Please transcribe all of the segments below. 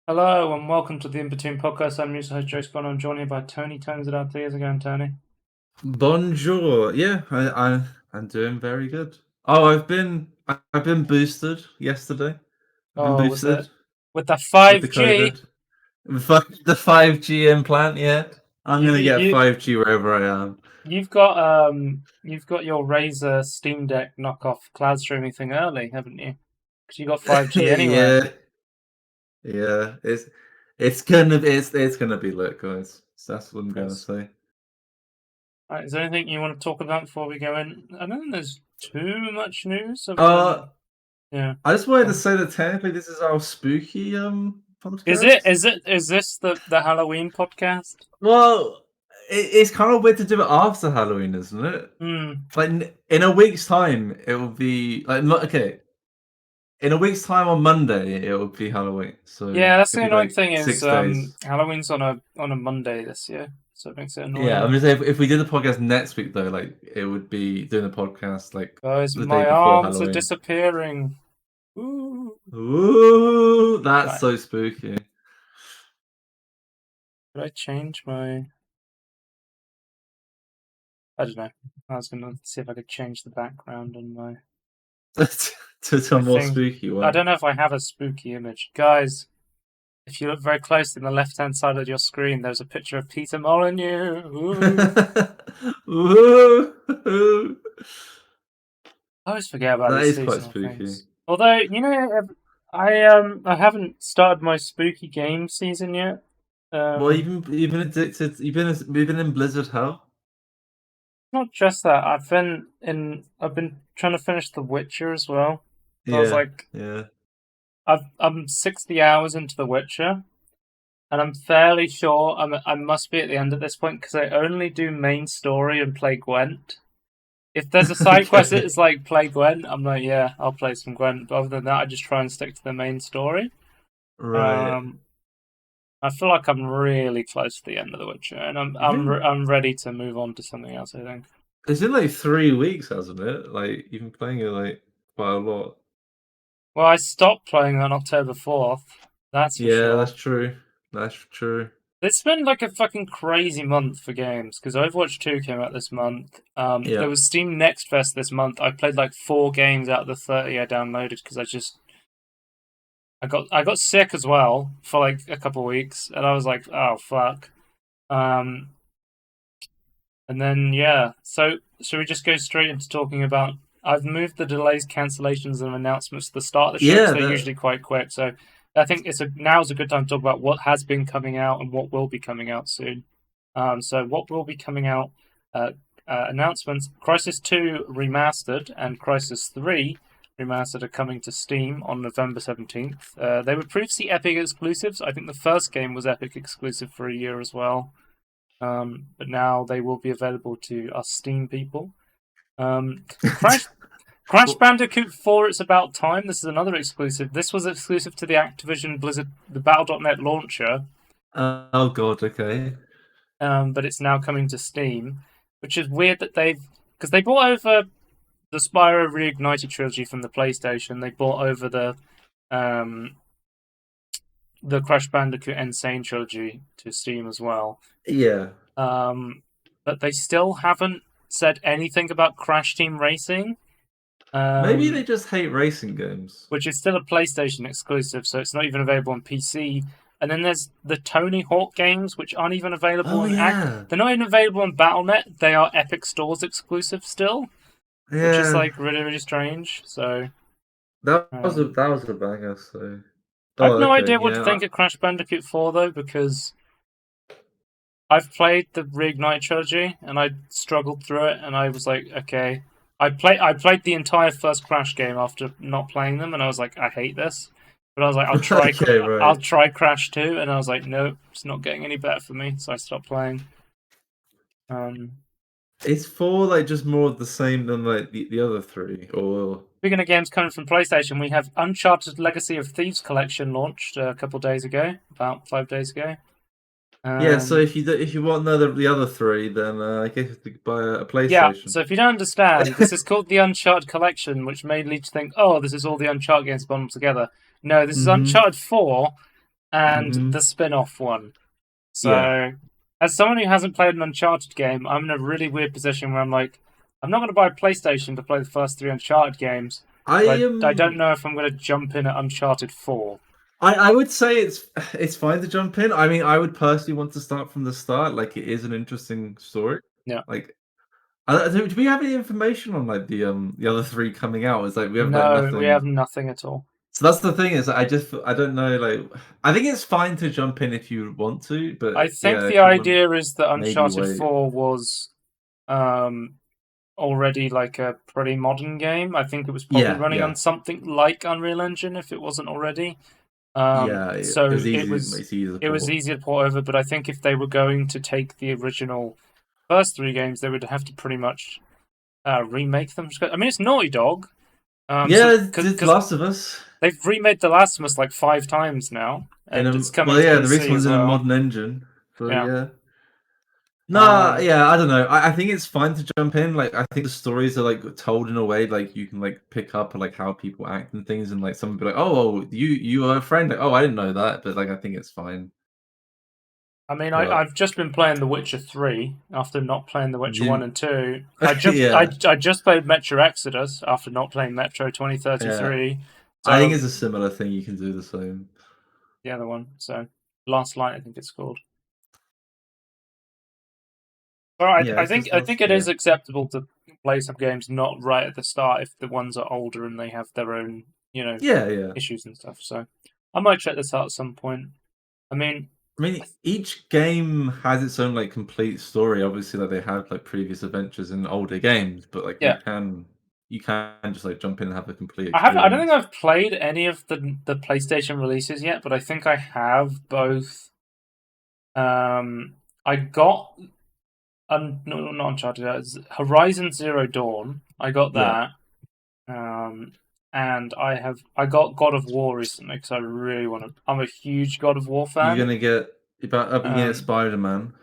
Hello and welcome to the Inbetween podcast. I'm your host Joe Spon. I'm joined here by Tony. Tony's it out there. How's it going, Tony? Bonjour. Yeah, I'm doing very good. Oh, I've been boosted yesterday. I've been Oh, with the boosted with the with the 5G, COVID. The 5G implant, yeah. I'm you've gonna get you 5G wherever I am. you've got your Razer Steam Deck knockoff cloud streaming thing early, haven't you? Because you got 5G anyway. Yeah, yeah. It's gonna be lit, guys. That's what I'm gonna Yes. say. Right, is there anything you want to talk about before we go in? I don't think there's too much news other Uh, than yeah. I just wanted Go to on. say that technically this is our spooky Is it podcast. is it is this the Halloween podcast? Well, it's kind of weird to do it after Halloween, isn't it? Hmm. Like in a week's time, it will be like okay. In a week's time on Monday, it will be Halloween. So Yeah, that's the it'll be annoying like thing is 6 days. Halloween's on a Monday this year, so it makes it Yeah, I'm annoying. just saying if we did the podcast next week though, like it would be doing the podcast like Guys, the day my before arms are Halloween. disappearing. Ooh. Ooh, that's Right, so spooky. could I change my? I don't know. I was gonna see if I could change the background on my To a my more thing. spooky I one. don't know if I have a spooky image, guys. If you look very close in the left-hand side of your screen, there's a picture of Peter Molyneux. Ooh. Ooh. I always forget about That these is quite seasonal spooky. things. Although, I haven't started my spooky game season yet. Well, Um, you've been addicted. You've been in Blizzard hell. Not just that. I've been trying to finish The Witcher as well. So I was Yeah, like, yeah. I'm 60 hours into The Witcher, and I'm fairly sure I must be at the end at this point because I only do main story and play Gwent. If there's a side quest that Okay. is like play Gwent, I'm like, yeah, I'll play some Gwent. But other than that, I just try and stick to the main story. Right. Um, I feel like I'm really close to the end of The Witcher, and You've been. I'm ready to move on to something else. I think. It's been like 3 weeks, hasn't it? Like you've been playing it like quite a lot. Well, I stopped playing on October 4th. That's for Yeah, sure. that's true. That's true. It's been like a fucking crazy month for games because Overwatch 2 came out this month. There Yeah. was Steam Next Fest this month. I played like 4 games out of the 30 I downloaded because I got sick as well for like a couple of weeks, and I was like, oh fuck. Um, and then yeah, so should we just go straight into talking about? I've moved the delays, cancellations, and announcements to the start of the show because Yeah. they're usually quite quick. So I think now's a good time to talk about what has been coming out and what will be coming out soon. So what will be coming out? Uh, Announcements: Crisis 2 Remastered and Crisis 3 Remastered are coming to Steam on November 17th. They were previously Epic exclusives. I think the first game was Epic exclusive for a year as well. But now they will be available to us Steam people. Crash Crash Well, Bandicoot 4, It's About Time. This is another exclusive. This was exclusive to the Activision Blizzard, the Battle.net launcher, oh God. Okay. but it's now coming to Steam, which is weird that because they brought over the Spyro Reignited trilogy from the PlayStation. They brought over um, the Crash Bandicoot Insane trilogy to Steam as well. Yeah. Um, but they still haven't said anything about Crash Team Racing, Maybe they um, just hate racing games. which is still a PlayStation exclusive, so it's not even available on PC. And then there's the Tony Hawk games, which aren't even available Oh on yeah. They're not even available on BattleNet. They are Epic Stores exclusive still, which is Yeah. like really really strange. So That was a um, that was a banger. So. I have Oh no okay. idea what to Yeah. think of Crash Bandicoot 4 though, because I've played the Reignite trilogy and I struggled through it, and I was like, okay. I played the entire first Crash game after not playing them, and I was like, I hate this. But I was like, Okay. I'll Right. try Crash 2, and I was like, nope, it's not getting any better for me, so I stopped playing. Um, It's for like just more of the same than like the other three, or Speaking of games coming from PlayStation, we have Uncharted Legacy of Thieves collection launched a couple days ago, about 5 days ago. yeah. So Um, if you want the other three, then I guess you have to buy a Yeah, PlayStation. so if you don't understand, this is called the Uncharted Collection, which may lead you to think, oh, this is all the Uncharted games bundled together. No, this is Mm-hmm. Uncharted 4, and Hmm. the spin-off one. Yeah. So, as someone who hasn't played an Uncharted game, I'm in a really weird position where I'm like, I'm not going to buy a PlayStation to play the first three Uncharted games, I but I don't am. know if I'm going to jump in at Uncharted 4. I would say it's fine to jump in. I mean, I would personally want to start from the start. Like, it is an interesting story. Yeah. Like, do we have any information on like the other three coming out? It's like we have like No, we have nothing. nothing at all. So that's the thing is I don't know, like I think it's fine to jump in if you want to, I but think yeah, the if you want, idea is that maybe Uncharted wait. 4 was um, already like a pretty modern game. I think it was probably Yeah, running on yeah, something like Unreal Engine if it wasn't already. yeah. It So was easy. It's easy to it was port. easy to port over, but I think if they were going to take the original first three games, they would have to pretty much remake them. I mean, it's Naughty Dog, so Yeah, did because Last of Us they've remade The Last of Us like 5 times now, in and it's coming well, to yeah, the recent PC one's as in a well. modern engine, so Yeah. yeah. Nah, Um, yeah, I don't know. I think it's fine to jump in. Like, I think the stories are like told in a way like you can like pick up on like how people act and things, and like someone be like, "Oh, you are a friend." Like, "Oh, I didn't know that," but like I think it's fine. I mean, But I've just been playing The Witcher 3 after not playing The Witcher 1 you, and 2. yeah, I just played Metro Exodus after not playing Metro yeah. 2033. I think So it's a similar thing. You can do the same. the other one, so Last Light, I think it's called. All right, Yeah, it's just I us. think it Yeah, is acceptable to play some games not right at the start if the ones are older and they have their own, yeah, yeah. issues and stuff. So I might check this out at some point. I mean, I mean, each game has its own like complete story. Obviously, like they have like previous adventures in older games, but like yeah, you can just like jump in and have a complete I haven't. I don't think experience. I've played any of the PlayStation releases yet, but I think I have both. I got no, not Uncharted. Horizon Zero Dawn. I got Yeah, that. And I got God of War recently because I really want to. I'm a huge God of War you're fan. gonna get about up. You get Um, Spider Man.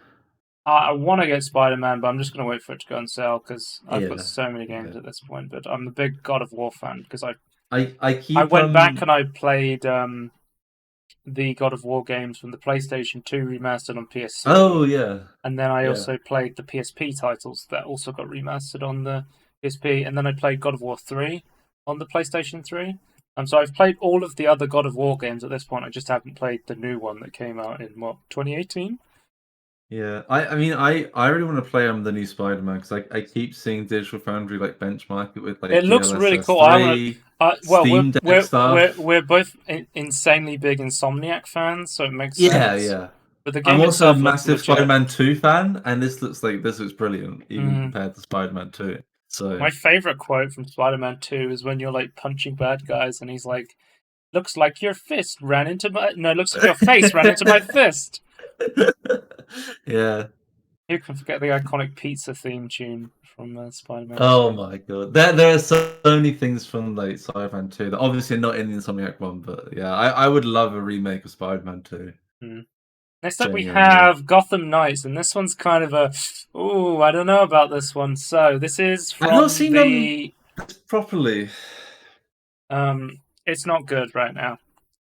I want to get Spider Man, but I'm just going to wait for it to go on sale because I've got Yeah, so many yeah. games at this point. But I'm a big God of War fan because I I keep went back and I played the God of War games from the PlayStation 2 remastered on Oh PS3, yeah, and then I yeah. also played the PSP titles that also got remastered on the PSP, and then I played God of War 3 on the PlayStation 3. So I've played all of the other God of War games at this point. I just haven't played the new one that came out in 2018. Yeah, I mean, I really want to play the new Spider-Man because I keep seeing Digital Foundry like benchmark it with It like looks really cool. I want DLSS3, to. Well, Steam Deck stuff. we're both insanely big Insomniac fans, so it makes Yeah, sense. yeah. But the I'm game also a itself looks massive legit. Spider-Man 2 fan, and this looks brilliant, even Mm. compared to Spider-Man 2. So My favorite quote from Spider-Man 2 is when you're like punching bad guys, and he's like, "Looks like your fist ran into my no, looks like your face ran into my fist." yeah. Who can forget the iconic pizza theme tune from Spider-Man Oh 2? my god. There are so many things from like Spider-Man 2 that obviously not in the Insomniac one, but yeah, I would love a remake of Spider-Man 2. Hmm. Next up, we Genuinely. have Gotham Knights, and this one's kind of a I don't know about this one. So this is I've not from seen the this properly. It's not good right now.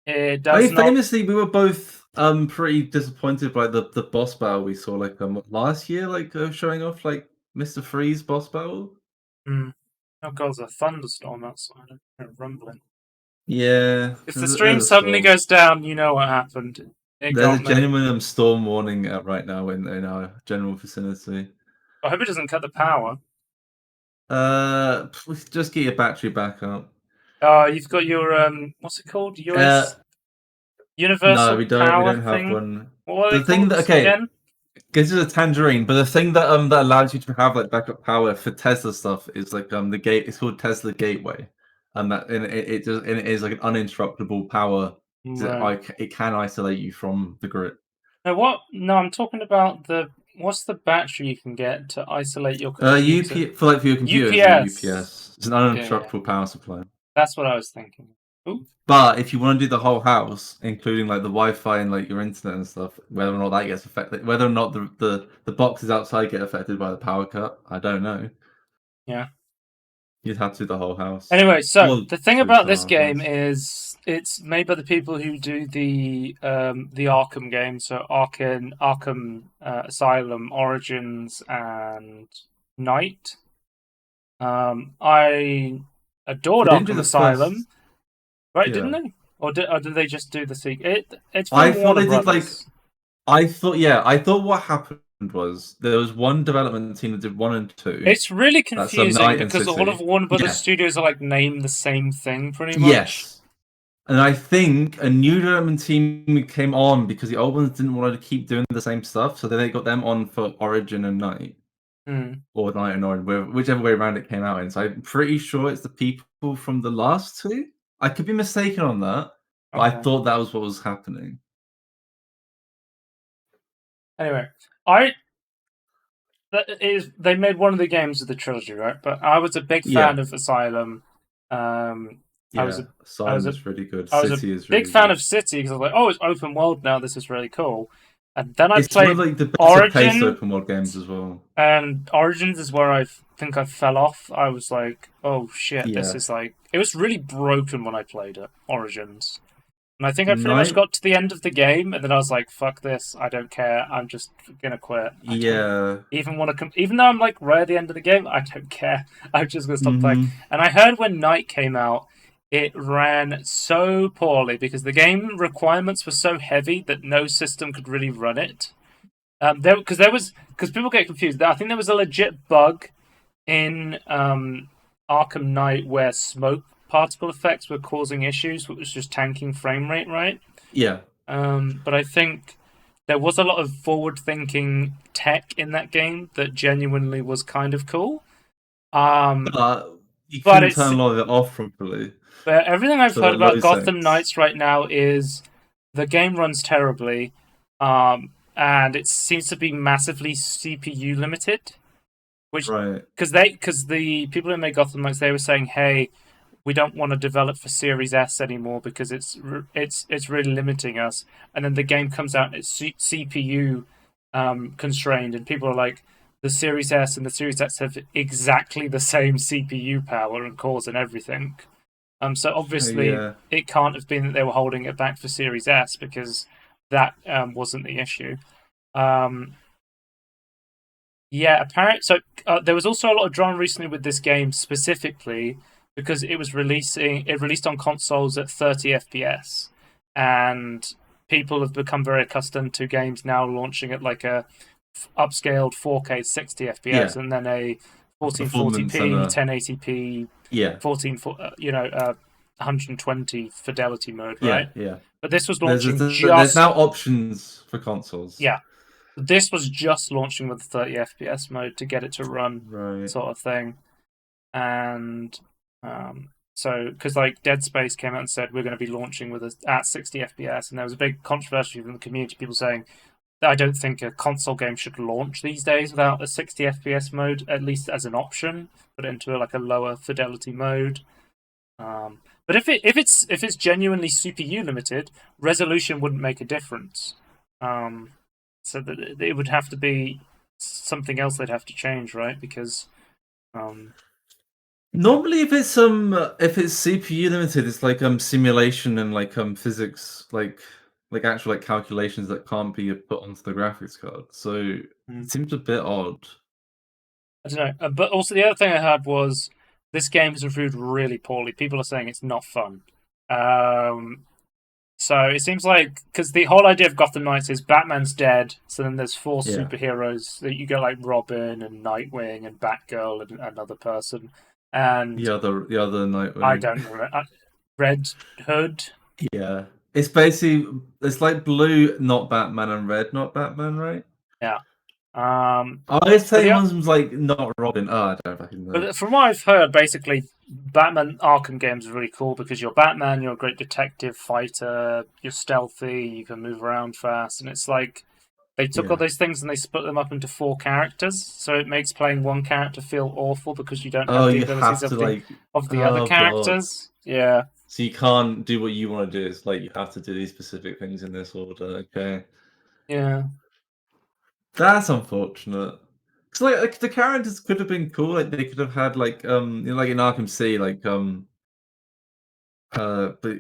It I does mean, not. famously, we were both pretty disappointed by the boss battle we saw like last year, like showing off like Mr. Freeze boss battle. Mm. Oh god, there's a thunderstorm outside. I hear rumbling. Yeah, If the stream there's a suddenly storm. goes down, you know what happened. It There's a got me. genuine storm warning right now in our general vicinity. I hope it doesn't cut the power. Please just get your battery back up. You've got your what's it called? Uh, no, Universal we power don't have thing. one. What are they The thing called that okay, again? this is a tangerine, but the thing that allows you to have like backup power for Tesla stuff is like the gate. It's called Tesla Gateway, and it is like an uninterruptible power. Right. It can isolate you from the grid. No, what? No, I'm talking about the. What's the battery you can get to isolate your computer? For your computers, a UPS. UPS. It's an Yeah, uninterruptible power supply. that's what I was thinking. Ooh, But if you want to do the whole house, including like the Wi-Fi and like your internet and stuff, whether or not that gets affected, whether or not the boxes outside get affected by the power cut, I don't know. yeah. You'd have to do the whole house. Anyway, so Well, the thing switch about the this whole game house. is it's made by the people who do the Arkham games, so Arkham Asylum, Origins, and Knight. I adored They didn't do Arkham the Asylum, first. right? Didn't Yeah. they? Or did they just do the sequel? It's I from thought Warner they did like. Brothers. I thought what happened was there was one development team that did 1 and 2. It's really That's confusing Night and because all of City. Warner Brothers Yeah. studios are like named the same thing pretty much. Yes. And I think a new development team came on because the old ones didn't want to keep doing the same stuff, so then they got them on for Origin and Night. Hmm. Or Night and Origin, whichever way around it came out in. So I'm pretty sure it's the people from the last two. I could be mistaken on that, but I Okay. thought that was what was happening. Anyway, I they made one of the games of the trilogy, right? But I was a big fan Yeah, of Asylum. Um, I was yeah. a I was Asylum a is really good. I was a City is big really fan good. of City because I was like, oh, it's open world now. This is really cool. And then I It's one of played like the better paced Origin, open world games as well. and Origins is where I think I fell off. I was like, oh shit, this Yeah. is like it was really broken when I played it. Origins. And I think I pretty much Night. got to the end of the game, and then I was like, "Fuck this! I don't care. I'm just gonna quit. I don't Yeah. even want to even though I'm like right at the end of the game, I don't care. I'm just gonna stop playing." Hmm. And I heard when Night came out, it ran so poorly because the game requirements were so heavy that no system could really run it. Because people get confused. I think there was a legit bug in Arkham Knight where smoke particle effects were causing issues, which was just tanking frame rate, right? Yeah. But I think there was a lot of forward-thinking tech in that game that genuinely was kind of cool. Um, But you but couldn't it's turn a lot of it off properly. but everything I've So heard like about low Gotham settings. Knights right now is the game runs terribly, and it seems to be massively CPU limited. Which Right. because the people who made Gotham Knights they were saying, hey, we don't want to develop for Series S anymore because it's really limiting us. And then the game comes out and it's CPU constrained, and people are like, the Series S and the Series X have exactly the same CPU power and cores and everything. So obviously Yeah. it can't have been that they were holding it back for Series S because that wasn't the issue. Um, yeah, apparently. So there was also a lot of drama recently with this game specifically because it released on consoles at 30 FPS, and people have become very accustomed to games now launching at like a upscaled 4K 60 FPS Yeah. and then a Performance and 1440p 1080p yeah. 120 fidelity mode, Yeah, right? yeah. But this was There's launching there's just now options for consoles. yeah, this was just launching with the 30 FPS mode to get it to run, Right. sort of thing. And so, because like Dead Space came out and said we're going to be launching with at 60 FPS, and there was a big controversy from the community, people saying that I don't think a console game should launch these days without a 60 FPS mode, at least as an option, put it into like a lower fidelity mode. But if it's genuinely CPU limited, resolution wouldn't make a difference. So that it would have to be something else they'd have to change, right? Because um, Normally, if it's CPU limited, it's like simulation and like physics, like actual like calculations that can't be put onto the graphics card. So it seems a bit odd. I don't know. But also the other thing I heard was this game is reviewed really poorly. People are saying it's not fun. Um, so it seems like because the whole idea of Gotham Knights is Batman's dead, so then there's four Yeah. superheroes that you get like Robin and Nightwing and Batgirl and another person, and The other I Nightwing. don't remember Red Hood. Yeah. It's like blue, not Batman, and red, not Batman, right? Yeah. Um, I was but saying the one's like not Robin. Oh, I don't fucking know. But from what I've heard, basically, Batman Arkham games are really cool because you're Batman, you're a great detective fighter, you're stealthy, you can move around fast, and it's like they took all Yeah. those things and they split them up into four characters, so it makes playing one character feel awful because you don't Oh, have the you abilities have to of like. the other Oh god. characters. Yeah, So you can't do what you want to do. It's like you have to do these specific things in this order. Okay. yeah. That's unfortunate. So like the characters could have been cool. Like they could have had like like in Arkham City, like but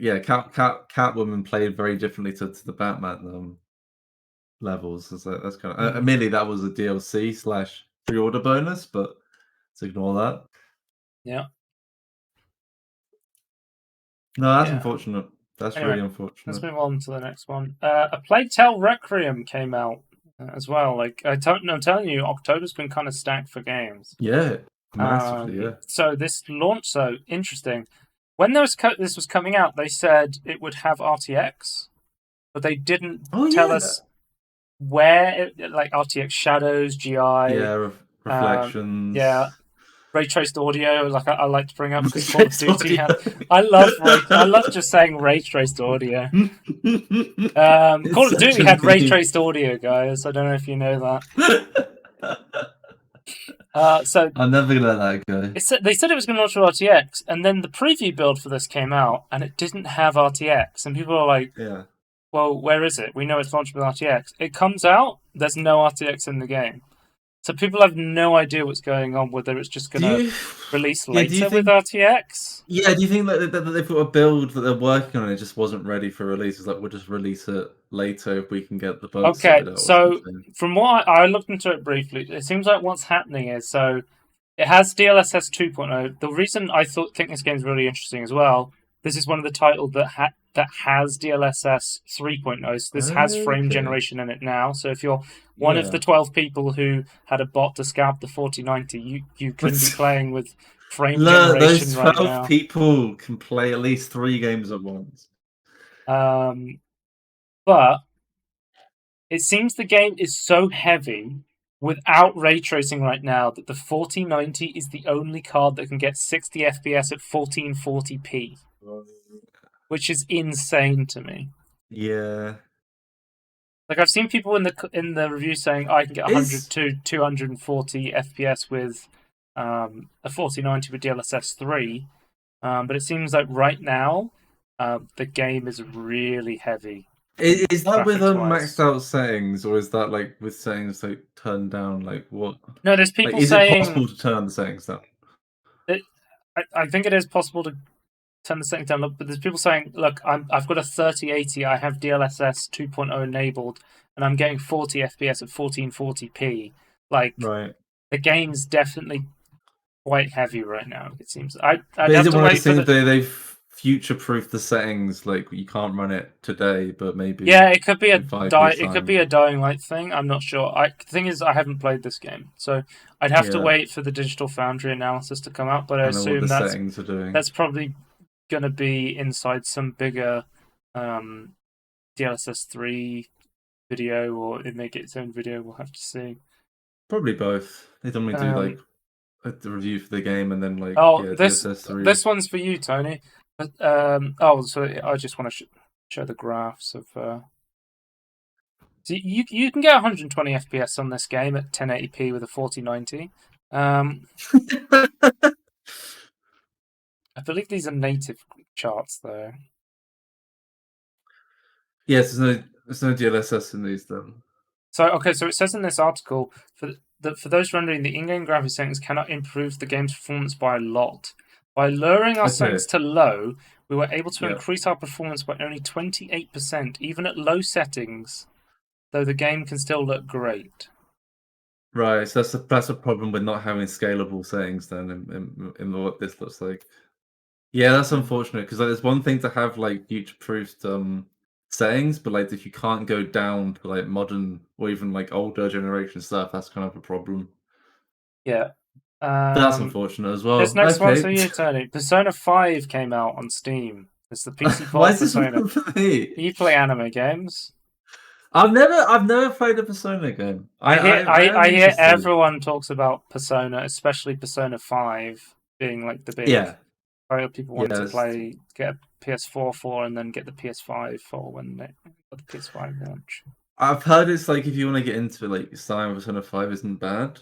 yeah, Catwoman played very differently to the Batman levels. So that's kind of Mm, admittedly that was a DLC slash pre-order bonus, but let's ignore that. yeah, No, that's yeah. unfortunate. That's Anyway, really let's unfortunate. move on to the next one. A Plague Tale Requiem came out as well. Like I'm telling you, October's been kind of stacked for games. Yeah, massively. Yeah. So this launch, so interesting. When this was coming out, they said it would have RTX, but they didn't Oh tell yeah. us where, like RTX shadows, GI, Yeah. yeah, Reflections. ray traced audio. Like I like to bring up because Call of Matrix Duty audio. had. I love just saying ray traced audio. It's Call of such Duty a had ray meme. traced audio, guys. I don't know if you know that. So I'm never gonna let that go. they said it was going to launch with RTX, and then the preview build for this came out, and it didn't have RTX, and people are like, Yeah. "Well, where is it? We know it's launching with RTX." It comes out, there's no RTX in the game, so people have no idea what's going on. Whether it's just going Do to you? release Yeah. Do you later with think? RTX. Yeah. Do you think that they've got a build that they're working on? It just wasn't ready for release. It's like we'll just release it later if we can get the bugs Okay, sorted out or so something. from what I looked into it briefly, it seems like what's happening is so it has DLSS 2.0. The reason I think this game is really interesting as well, this is one of the titles that has DLSS 3.0. So this has frame Okay. generation in it now. So if you're one of the Yeah. 12 people who had a bot to scalp the 4090, you can be playing with frame Look, generation those right 12 now. people can play at least 3 games at once. Um, but it seems the game is so heavy without ray tracing right now that the 4090 is the only card that can get 60 FPS at 1440p, which is insane to me. Yeah. Like I've seen people in the review saying I can get 100 Is to 240 FPS with a 4090 with DLSS 3, but it seems like right now the game is really heavy is that with graphics maxed wise. out settings, or is that like with settings like turned down? Like what? No, there's Like people is it saying possible to turn the settings down? that I think it is possible to turn the settings down. Look, but there's people saying, "Look, I've got a 3080. I have DLSS 2.0 enabled, and I'm getting 40 FPS at 1440p." Like Right. the game's definitely quite heavy right now. It seems. I'd But is have it to one of those wait for things the. they've future proofed the settings? Like you can't run it today, but maybe Yeah, it could be in 5 years It could time. be a Dying Light thing. I'm not sure. The thing is, I haven't played this game, so I'd have to Yeah. wait for the Digital Foundry analysis to come out. But I I know what assume the settings are doing. that's probably going to be inside some bigger um, DLSS 3 video, or it may get its own video. We'll have to see. Probably both. They normally do like Um, the review for the game and then like oh, yeah, DSS 3. this one's for you, Tony. So I just want to show the graphs of. So you can get 120 FPS on this game at 1080p with a 4090. I believe these are native charts though. Yes, there's no DLSS in these then. So okay, so it says in this article for those rendering, the in-game graphics settings cannot improve the game's performance by a lot. By lowering our Okay. settings to low, we were able to Yeah. increase our performance by only 28%, even at low settings, though the game can still look great. Right. So that's a problem with not having scalable settings then in what this looks like. Yeah, that's Mm. unfortunate because like, there's one thing to have like future-proofed settings, but like if you can't go down to like modern or even like older generation stuff, that's kind of a problem. Yeah. That's Um, unfortunate as this well. next one's Okay. for you, Tony. Persona 5 came out on Steam. It's the PC Why port of is this Persona. one for me? You play anime games? I've never played a Persona game. I am I hear interested. everyone talks about Persona, especially Persona 5 being like the big Yeah. people wanting to Yes. play, get a PS4 for, and then get the PS5 for when they got the PS5 launch. I've heard it's like if you want to get into it, like Stein Persona 5 isn't bad.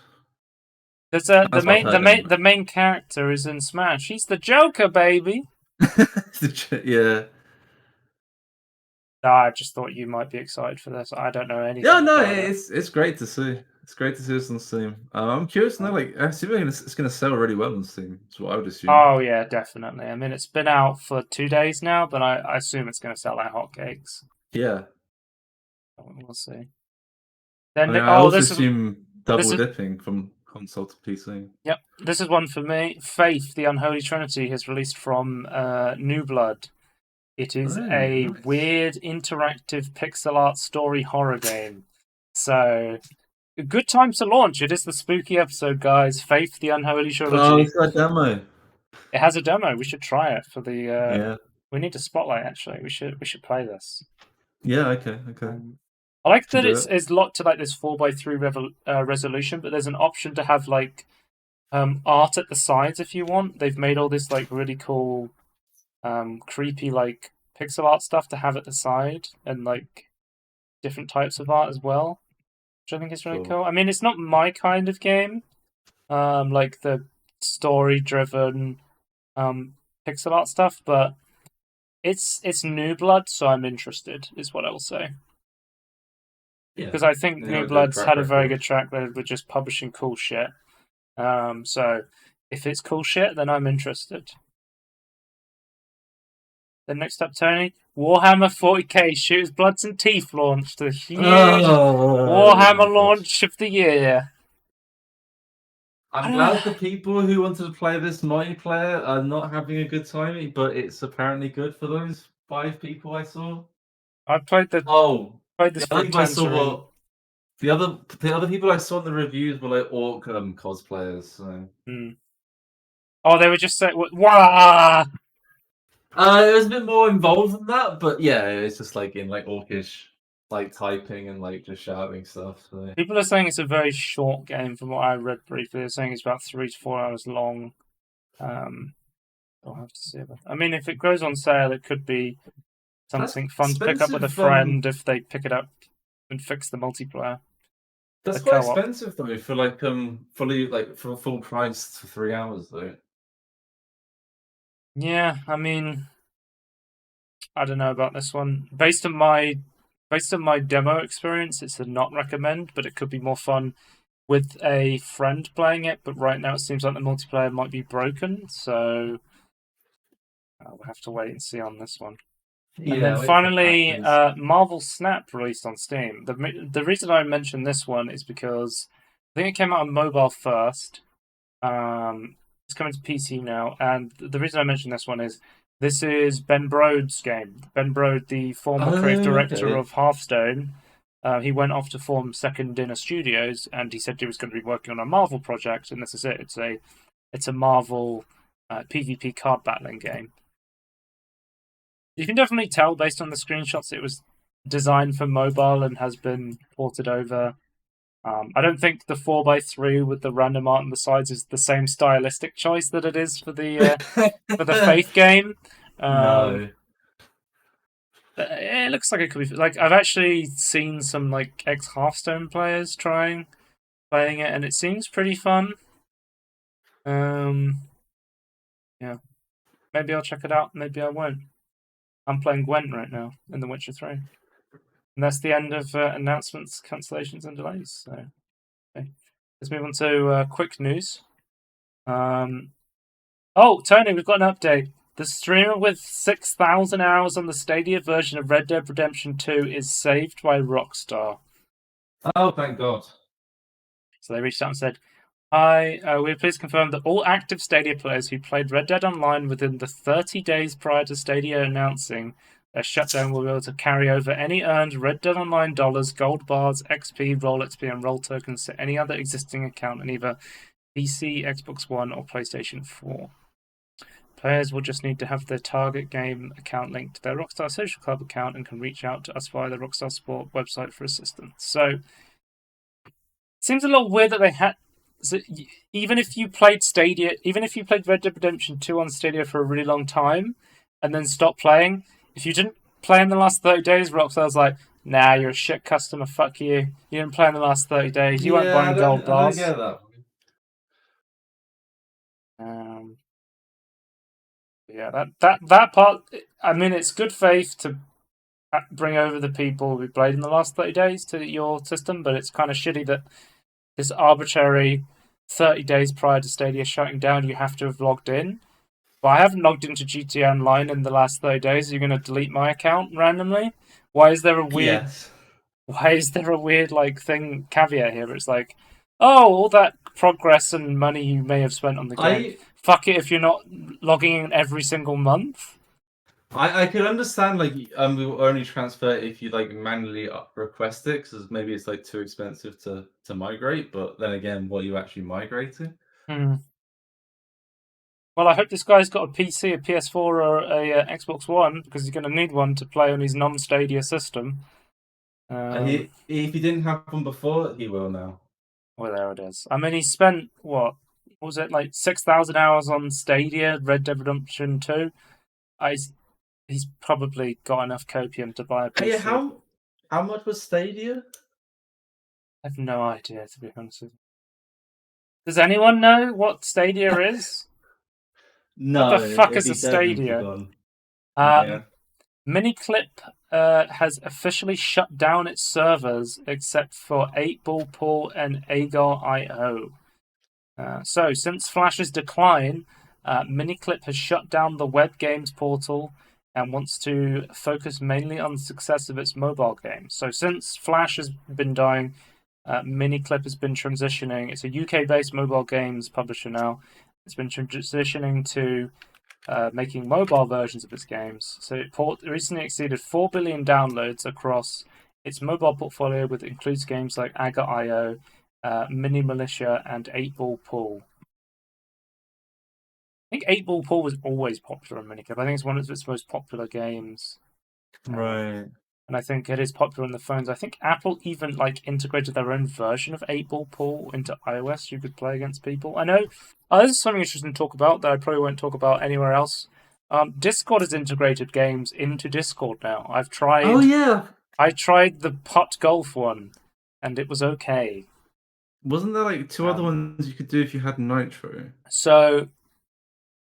There's a That's what I've heard anyway. the main character is in Smash. He's the Joker, baby. Yeah. I just thought you might be excited for this. I don't know Yeah, anything no, about it. it's great to see. It's great to see this on Steam. I'm curious now. Like, assuming it's going to sell really well on Steam. That's what I would assume. Oh yeah, definitely. I mean, it's been out for 2 days now, but I assume it's going to sell like hotcakes. Yeah. We'll see. I Then mean, I also this assume double is dipping from console to PC. yep. This is one for me. Faith, the Unholy Trinity, has released from New Blood. It is Oh, a nice. weird interactive pixel art story horror game. So a good time to launch. It is the spooky episode, guys. Faith, the Unholy Oh, Trilogy. it's that demo. It has a demo. We should try it for the. Yeah. We need a spotlight. Actually, we should play this. Yeah. Okay. Okay. I like Should that do it's it. it's locked to like this 4:3 resolution, but there's an option to have like art at the sides if you want. They've made all this like really cool, creepy like pixel art stuff to have at the side, and like different types of art as well, which I think is really Cool. cool. I mean, it's not my kind of game, like the story-driven pixel art stuff, but it's New Blood, so I'm interested, is what I will say. Yeah. Because I think They have New a good Blood's track had a very record. good track record with just publishing cool shit. So if it's cool shit, then I'm interested. Then next up, Tony, Warhammer 40k Shooters, Bloods and Teeth launched, the huge Oh my Warhammer gosh. launch of the year. I'm glad the people who wanted to play this multiplayer are not having a good time, but it's apparently good for those 5 people I saw. I Oh, played this the for other a people I saw tangerine. were the other people I saw in the reviews were like orc cosplayers. So. Oh, they were just saying, "Wah!" It was a bit more involved than that, but yeah, it's just like in like orcish, like typing and like just shouting stuff. So. People are saying it's a very short game from what I read briefly. They're saying it's about 3 to 4 hours long. I'll have to see about that. I mean, if it goes on sale, it could be That's something fun to pick up with a expensive. friend if they pick it up and fix the multiplayer, That's the quite co-op. expensive though for like fully like for full price for 3 hours though. Yeah, I mean, I don't know about this one. Based on my demo experience, it's a not recommend, but it could be more fun with a friend playing it. But right now, it seems like the multiplayer might be broken, so we'll have to wait and see on this one. And then Yeah, wait for finally, patches. Marvel Snap released on Steam. The reason I mentioned this one is because I think it came out on mobile first. It's coming to PC now, and the reason I mention this one is this is Ben Brode's game. Ben Brode, the former creative Oh, director okay. of Hearthstone, he went off to form Second Dinner Studios, and he said he was going to be working on a Marvel project, and this is it. It's a Marvel PvP card battling game. You can definitely tell based on the screenshots it was designed for mobile and has been ported over. I don't think the 4:3 with the random art on the sides is the same stylistic choice that it is for the Faith game. No. It looks like it could be like I've actually seen some like ex Hearthstone players playing it, and it seems pretty fun. Yeah, maybe I'll check it out. Maybe I won't. I'm playing Gwent right now in The Witcher 3. And that's the end of announcements, cancellations, and delays. So, okay. Let's move on to quick news. Tony, we've got an update. The streamer with 6,000 hours on the Stadia version of Red Dead Redemption 2 is saved by Rockstar. Oh, thank God. So they reached out and said, "Hi, we're pleased to confirm that all active Stadia players who played Red Dead Online within the 30 days prior to Stadia announcing their shutdown will be able to carry over any earned Red Dead Online dollars, gold bars, XP, roll XP, and roll tokens to any other existing account in either PC, Xbox One, or PlayStation 4. Players will just need to have their target game account linked to their Rockstar Social Club account and can reach out to us via the Rockstar Sport website for assistance." So, it seems a little weird that they had. So even if you played Red Dead Redemption 2 on Stadia for a really long time and then stopped playing, if you didn't play in the last 30 days, Rockstar's like, "Nah, you're a shit customer, fuck you. You didn't play in the last 30 days, you weren't Yeah, buying gold I don't bars." get that. Yeah, that part, I mean, it's good faith to bring over the people who played in the last 30 days to your system, but it's kind of shitty that this arbitrary 30 days prior to Stadia shutting down, you have to have logged in. But I haven't logged into GTA Online in the last 30 days. Are you going to delete my account randomly? Why is there a weird Yes. why is there a weird like thing caveat here? It's like, oh, all that progress and money you may have spent on the game. I Fuck it if you're not logging in every single month. I could understand like we will only transfer it if you like manually request it because maybe it's like too expensive to migrate. But then again, what are you actually migrating? Hmm. Well, I hope this guy's got a PC, a PS4, or a Xbox One because he's going to need one to play on his non-Stadia system. If he didn't have one before, he will now. Well, there it is. I mean, he spent what was it like 6,000 hours on Stadia, Red Dead Redemption 2. He's probably got enough copium to buy a Hey, PC. how much was Stadia? I have no idea, to be honest with you. Does anyone know what Stadia is? What the No, fuck it'd is a be dead and Stadia? forgotten. Yeah. Um, Miniclip has officially shut down its servers except for 8-Ball Pool and Agar.io. So, since Flash's decline, Miniclip has shut down the web games portal and wants to focus mainly on the success of its mobile games. So, since Flash has been dying, Miniclip has been transitioning. It's a UK-based mobile games publisher now. It's been transitioning to making mobile versions of its games. So it recently exceeded 4 billion downloads across its mobile portfolio, which includes games like Agar.io, Mini Militia, and 8-Ball Pool. I think 8-Ball Pool was always popular on Miniclip. I think it's one of its most popular games. Right. And I think it is popular on the phones. I think Apple even like integrated their own version of 8-Ball Pool into iOS. You could play against people. I know. This is something interesting to talk about that I probably won't talk about anywhere else. Discord has integrated games into Discord now. Oh yeah. I tried the putt golf one, and it was okay. Wasn't there like two other Um, ones you could do if you had Nitro? so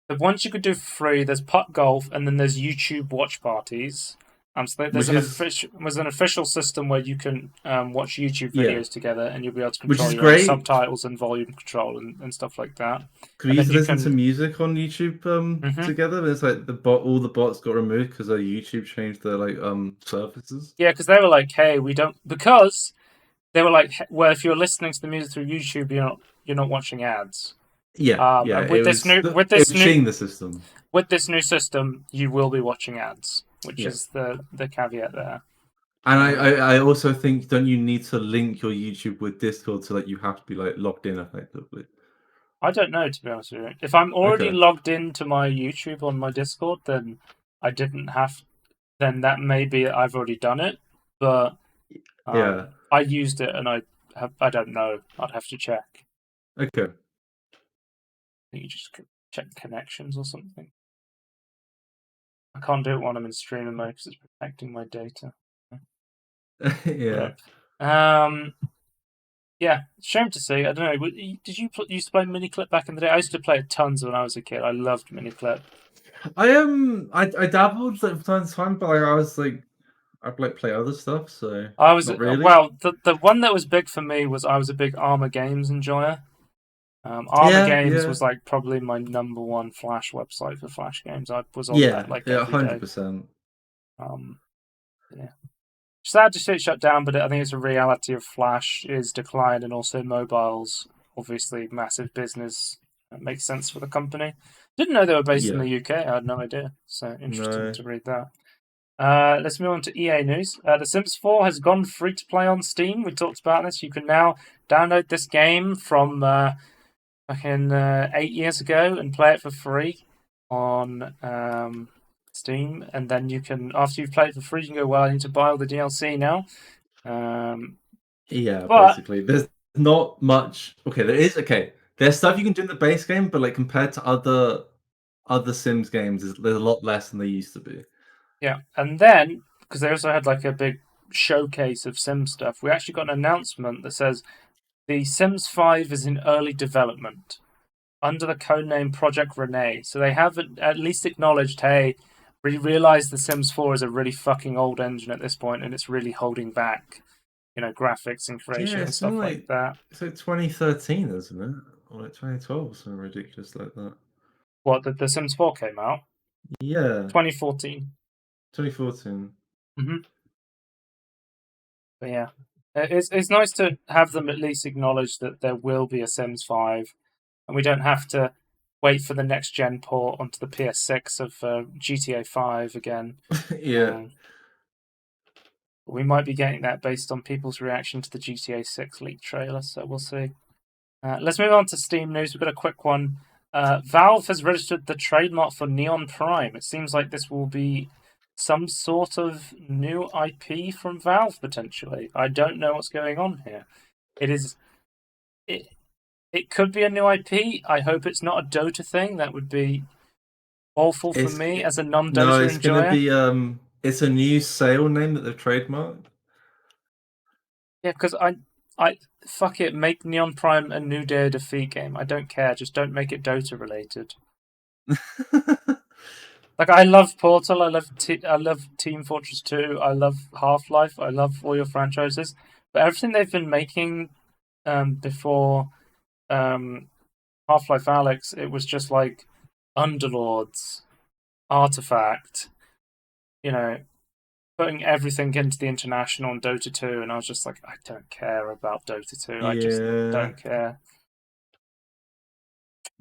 the ones you could do for free, there's putt golf, and then there's YouTube watch parties. So there's Which is an official system where you can watch YouTube yeah, videos together, and you'll be able to which control is your own great. subtitles and volume control and stuff like that. Because we And then used to you listen to can, music on YouTube Mhm. together, but it's like all the bots got removed because YouTube changed their like services. Yeah, because they were like, hey, we don't because they were like, well, if you're listening to the music through YouTube, you're not watching ads. Yeah, And with it was cheating the system. with this new system, you will be watching ads, which Yeah. is the caveat there. And I also think don't you need to link your YouTube with Discord so that you have to be like logged in effectively? I don't know, to be honest with you. If I'm already Okay. logged into my YouTube on my Discord, then I didn't have. Then that may be I've already done it, but Yeah. I used it and I don't know. I'd have to check. Okay. I think you just check connections or something. I can't do it while I'm in streaming mode because it's protecting my data. Yeah. Yeah, shame to see. I don't know. Did you used to play Miniclip back in the day? I used to play it tons when I was a kid. I loved Miniclip. I dabbled like from time to time, but like, I was like I'd like play other stuff, so I was not really. well. The one that was big for me was I was a big Armor Games enjoyer. Armor Yeah, Games yeah. was like probably my number one Flash website for Flash games. I was on that Yeah, like yeah, every day. 100%. Um, yeah. Sad to see it shut down, but I think it's a reality of Flash is decline and also mobiles. Obviously, massive business. It makes sense for the company. Didn't know they were based in Yeah. the UK. I had no idea. So interesting No. to read that. Let's move on to EA news. The Sims 4 has gone free to play on Steam. We talked about this. You can now download this game from fucking 8 years ago and play it for free on Steam. And then you can, after you've played it for free, you can go, well, I need to buy all the DLC now. Yeah, But basically. There's not much. Okay, there is. Okay, there's stuff you can do in the base game, but like compared to other Sims games, there's a lot less than there used to be. yeah, and then because they also had like a big showcase of Sim stuff, we actually got an announcement that says the Sims 5 is in early development under the codename Project Renee. So they have at least acknowledged, hey, we realize the Sims 4 is a really fucking old engine at this point and it's really holding back. graphics and Yeah, creation and it's been stuff like like that. it's like 2013, isn't it? Or like 2012 or something ridiculous like that. What, the Sims 4 came out? Yeah, 2014. 2014. But yeah, it's nice to have them at least acknowledge that there will be a Sims 5, and we don't have to wait for the next gen port onto the PS6 of GTA 5 again. Yeah. Um, we might be getting that based on people's reaction to the GTA 6 leak trailer, so we'll see. Let's move on to Steam news. We've got a quick one. Valve has registered the trademark for Neon Prime. It seems like this will be some sort of new IP from Valve potentially. I don't know what's going on here. It is it it could be a new IP. I hope it's not a Dota thing. That would be awful for It's me it, as a no, non-Dota it's gonna enjoyer. be it's a new sale name that they've trademarked. Yeah, because I fuck it. Make Neon Prime a new Day of Defeat game. I don't care. Just don't make it Dota related. Like I love Portal, I love Team Fortress 2, I love Half Life, I love all your franchises, but everything they've been making before Half Life Alex, it was just like Underlords, Artifact, you know, putting everything into the International and Dota 2, and I was just like, I don't care about Dota 2, I just Yeah. don't care.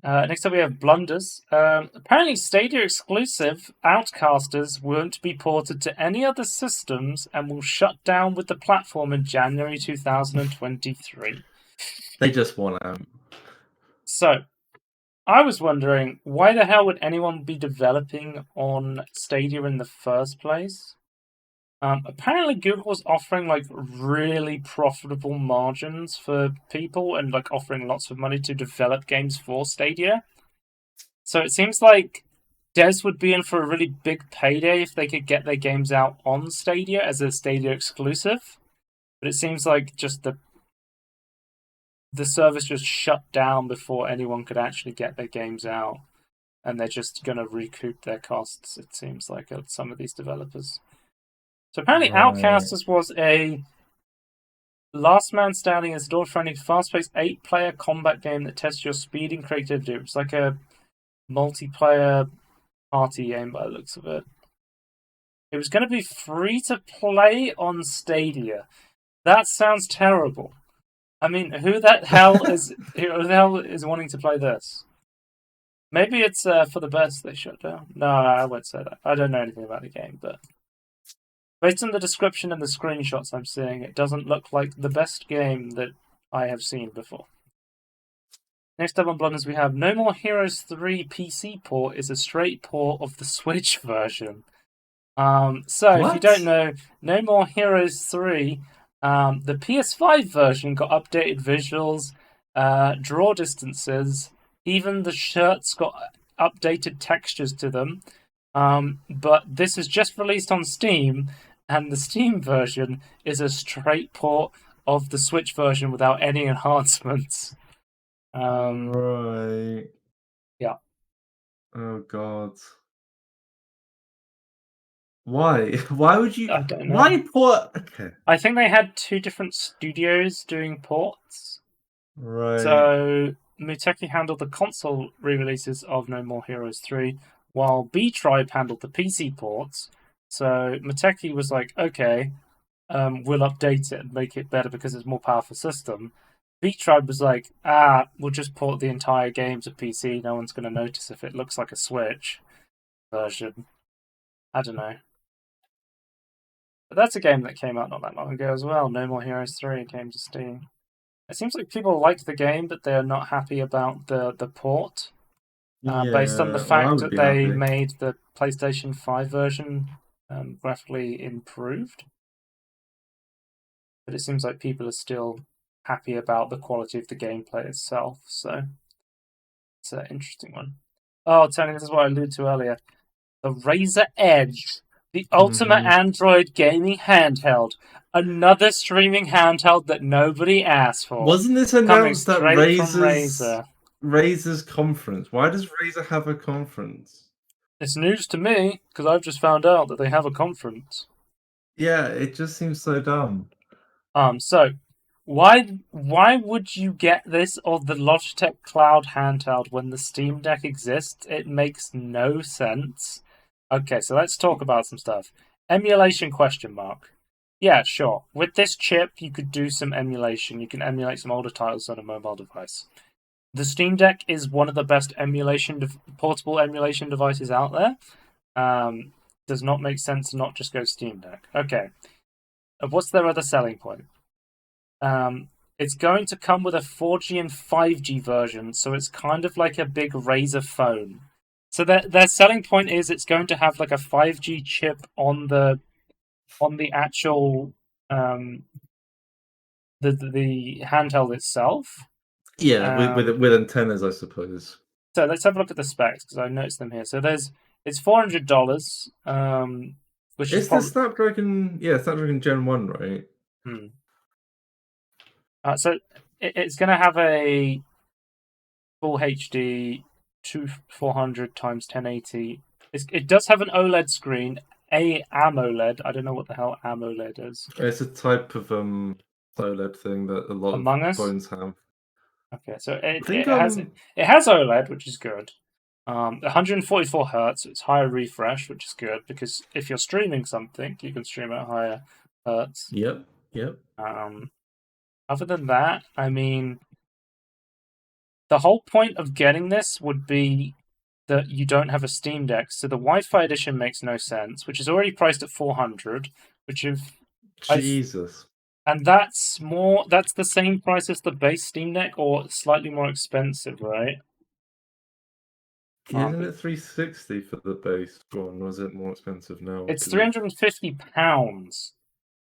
Next up, we have Blunders. Apparently, Stadia exclusive Outcasters won't be ported to any other systems and will shut down with the platform in January 2023. They just want out. So, I was wondering, why the hell would anyone be developing on Stadia in the first place? Apparently, Google's offering like really profitable margins for people and like offering lots of money to develop games for Stadia. So it seems like devs would be in for a really big payday if they could get their games out on Stadia as a Stadia exclusive. But it seems like just the service just shut down before anyone could actually get their games out, and they're just going to recoup their costs. It seems like some of these developers. So apparently, Right. Outcasters was a last man standing installer-friendly, fast-paced 8-player combat game that tests your speed and creativity. It was like a multiplayer party game by the looks of it. It was going to be free to play on Stadia. That sounds terrible. I mean, who the hell is wanting to play this? Maybe it's for the best they shut down. No, I won't say that. I don't know anything about the game, but based on the description and the screenshots I'm seeing, it doesn't look like the best game that I have seen before. Next up on Blunders, we have No More Heroes 3 PC port is a straight port of the Switch version. So if you don't What? know, No More Heroes 3, the PS5 version got updated visuals, draw distances, even the shirts got updated textures to them. But this is just released on Steam, and the Steam version is a straight port of the Switch version without any enhancements. Right. Yeah. Oh God. Why? Why would you? I don't know. Why put? Okay. I think they had two different studios doing ports. Right. So Muteki handled the console re-releases of No More Heroes 3, while B Tribe handled the PC ports. So Muteki was like, okay, we'll update it and make it better because it's a more powerful system. B Tribe was like, we'll just port the entire game to PC. No one's going to notice if it looks like a Switch version. I don't know. But that's a game that came out not that long ago as well. No More Heroes 3 came to Steam. It seems like people like the game, but they're not happy about the port, based on the Yeah. Well, I fact would that be they happy. made the PlayStation 5 version graphically improved. But it seems like people are still happy about the quality of the gameplay itself, so it's an interesting one. Oh, Tony, this is what I alluded to earlier. The Razer Edge, the ultimate Hmm. Android gaming handheld. Another streaming handheld that nobody asked for. Wasn't this Coming announced at straight from Razer. Razer's conference? Why does Razer have a conference? It's news to me, because I've just found out that they have a conference. Yeah, it just seems so dumb. So why would you get this or the Logitech Cloud handheld when the Steam Deck exists? It makes no sense. Okay, so let's talk about some stuff. Emulation question mark. Yeah, sure. With this chip, you could do some emulation. You can emulate some older titles on a mobile device. The Steam Deck is one of the best portable emulation devices out there. Does not make sense to not just go Steam Deck. Okay. What's their other selling point? It's going to come with a 4G and 5G version, so it's kind of like a big Razer phone. So their selling point is it's going to have like a 5G chip on the actual the handheld itself. Yeah, with antennas, I suppose. So let's have a look at the specs because I noticed them here. So it's $400, which is It's the probably Snapdragon, yeah, Snapdragon Gen 1, right? So it's going to have a full HD 2400 times 1080. It does have an OLED screen, a AMOLED. I don't know what the hell AMOLED is. It's a type of OLED thing that a lot Among of Us. phones have. Okay, so I think it has OLED, which is good. 144 hertz. It's higher refresh, which is good because if you're streaming something, you can stream at higher hertz. Yep. Other than that, I mean, the whole point of getting this would be that you don't have a Steam Deck, so the Wi-Fi edition makes no sense, which is already priced at 400, which if Jesus. and that's the same price as the base Steam Deck or slightly more expensive, right? Isn't it 360 for the base one? Or is it more expensive now? It's £350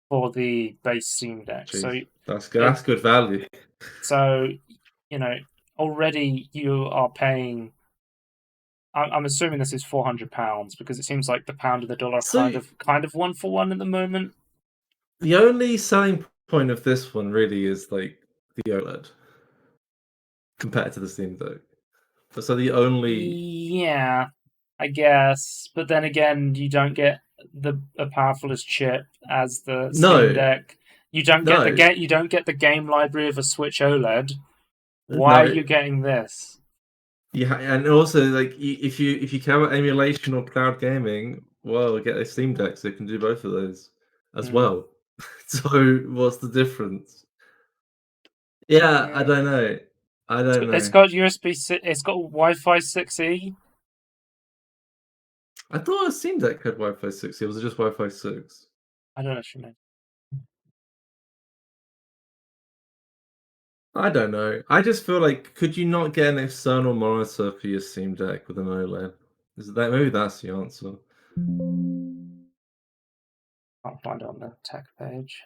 for the base Steam Deck. Jeez, So that's good value. So, already you are paying. I'm assuming this is £400 because it seems like the pound and the dollar are kind of one for one at the moment. The only selling point of this one really is like the OLED compared to the Steam Deck. So the only I guess, but then again, you don't get a powerful as chip as the Steam Deck. You don't get the game library of a Switch OLED. Why are you getting this? Yeah, and also like if you care about emulation or cloud gaming, well, get a Steam Deck so you can do both of those as well. So what's the difference? Yeah, I don't know. It's got USB. It's got Wi-Fi 6E. I thought a Steam Deck had Wi-Fi 6. Was it just Wi-Fi 6? I don't actually know. I don't know. I just feel like, could you not get an external monitor for your Steam Deck with an OLED? Maybe that's the answer. Can't find it on the tech page.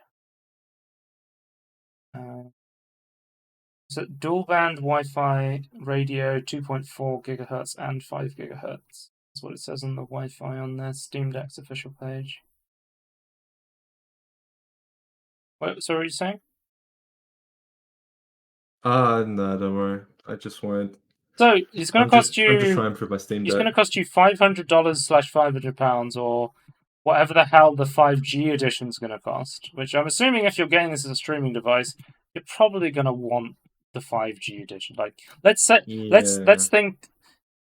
So dual band Wi-Fi radio 2.4 gigahertz and 5 gigahertz. That's what it says on the Wi-Fi on the Steam Deck's official page. What are you saying? No, don't worry. I just wanted. So it's going to cost you. I'm just trying for my Steam Deck. It's going to cost you $500/£500 or whatever the hell the 5G edition is going to cost. Which I'm assuming if you're getting this as a streaming device, you're probably going to want the 5G edition. Like, let's think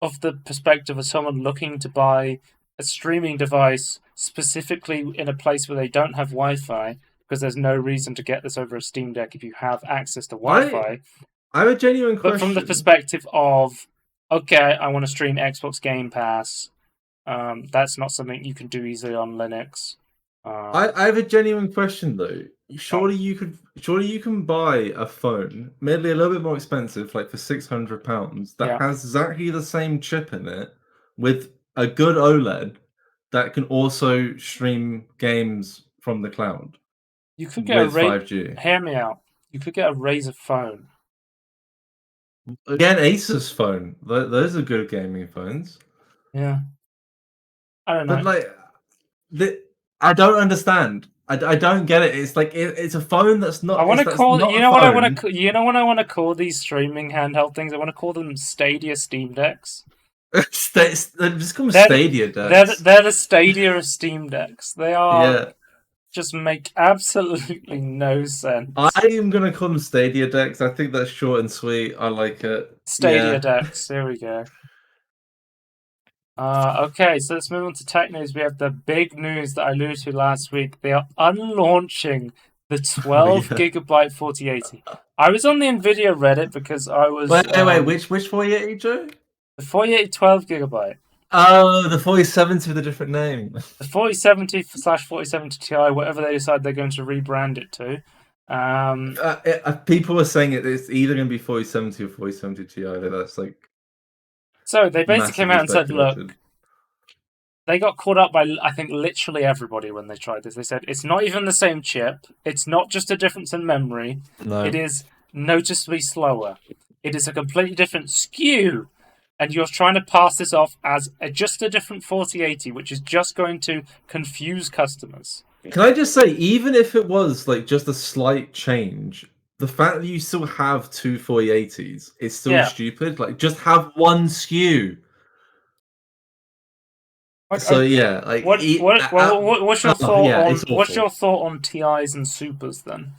of the perspective of someone looking to buy a streaming device specifically in a place where they don't have Wi-Fi, because there's no reason to get this over a Steam Deck if you have access to Wi-Fi. I have a genuine question. But from the perspective of, okay, I want to stream Xbox Game Pass, that's not something you can do easily on Linux. I have a genuine question though. Surely you can buy a phone, maybe a little bit more expensive, like for £600, that has exactly the same chip in it with a good OLED that can also stream games from the cloud. You could get 5G. Hear me out. You could get a Razer phone. Again, Asus phone. Those are good gaming phones. Yeah. I don't know. But I don't understand. I don't get it. It's like it's a phone that's not. I want to call. You know what I want to. You know what I want to call these streaming handheld things? I want to call them Stadia Steam Decks. Just call them Stadia Decks. They're the Stadia of Steam Decks. They are just make absolutely no I sense. am gonna call them Stadia decks. I think that's short and sweet. I like it. Stadia Yeah. decks. Here we go. Okay, so let's move on to tech news. We have the big news that I alluded to last week. They are unlaunching the Oh 12 yeah. gigabyte 4080. I was on the Nvidia Reddit because I was Wait. Which 480, Joe? the 4080 12 gigabyte. Oh, the 4070 with a different name. The 4070 slash 4070 Ti, whatever they decide they're going to rebrand it to. People are saying it's either going to be 4070 or 4070 Ti. That's like So they basically came massively out and said, speculated. look, they got caught up by, I think, literally everybody when they tried this. They said, it's not even the same chip. It's not just a difference in memory. It No. is noticeably slower. It is a completely different SKU. And you're trying to pass this off as just a different 4080, which is just going to confuse customers. Can I just say, even if it was like just a slight change, the fact that you still have two 4080s is still Yeah. stupid. Like, just have one SKU. So yeah, like What's your oh, thought yeah, on it's awful. TIs and supers then?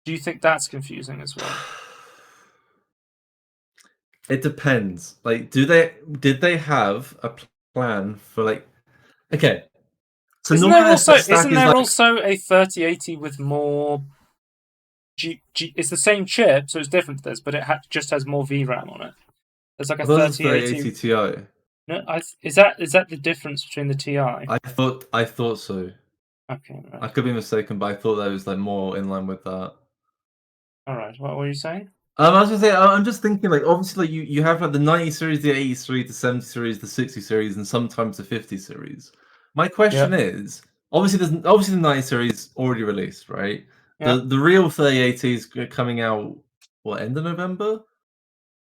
Do you think that's confusing as well? It depends. Like, did they have a plan for like? Okay, so normally the stack Isn't is there like, also a 3080 with more it's the same chip, so it's different to this, but it just has more VRAM on it. There's like a I thought it was 3080. 3080 Ti. No, is that the difference between the TI? I thought so. Okay, I right. could be mistaken, but I thought that was like more in line with that. All right. What were you saying? I was gonna say, I'm just thinking, like, obviously, like, you have like the 90 series, the 80 series, the 70 series, the 60 series, and sometimes the 50 series. My Yeah. question is, obviously the 90 series already released, right? Yeah. The real 3080 is coming out what, end of November?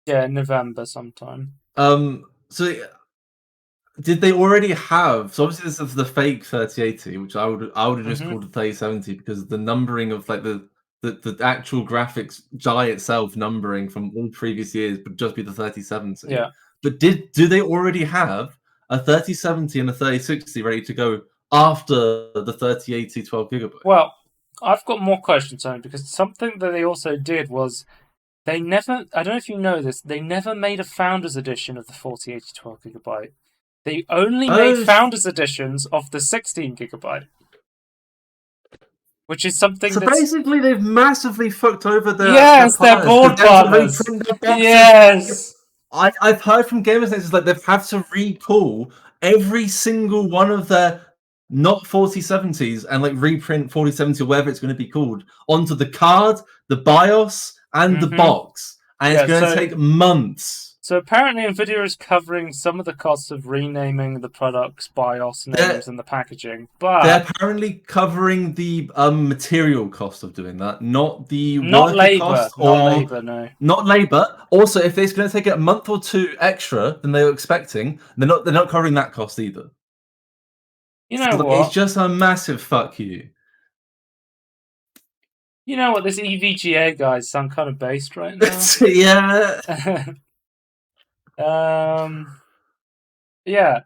Yeah, in November sometime. So did they already have? So obviously this is the fake 3080, which I would have just Mm-hmm. called the 3070 because the numbering of like the actual graphics die itself numbering from all previous years would just be the 3070. Yeah. But do they already have a 3070 and a 3060 ready to go after the 3080 12 gigabyte? Well, I've got more questions on it because something that they also did was they never, I don't know if you know this, they never made a Founders Edition of the 4080 12 gigabyte. They only made Oh, Founders Editions of the 16 gigabyte, which is something so that's. basically they've massively fucked over their Yes, they're partners because board they have to partners. reprint their boxes. Yes. I've heard from gamers it's like they've had to recall every single one of their not 4070s and like reprint 4070 or whatever it's going to be called onto the card, the BIOS, and the Mm-hmm. box. And it's Yeah, going to so take months. so apparently Nvidia is covering some of the costs of renaming the product's BIOS They're names and the packaging, they're but apparently covering the material cost of doing that, not the not worker cost labor. Not or labor, no. not labor. Also, if it's going to take a month or two extra than they were expecting, they're not covering that cost either. You So know like, it's what? just a massive fuck you. You know what? This EVGA guys sound kind of based right now. Yeah. um, yeah,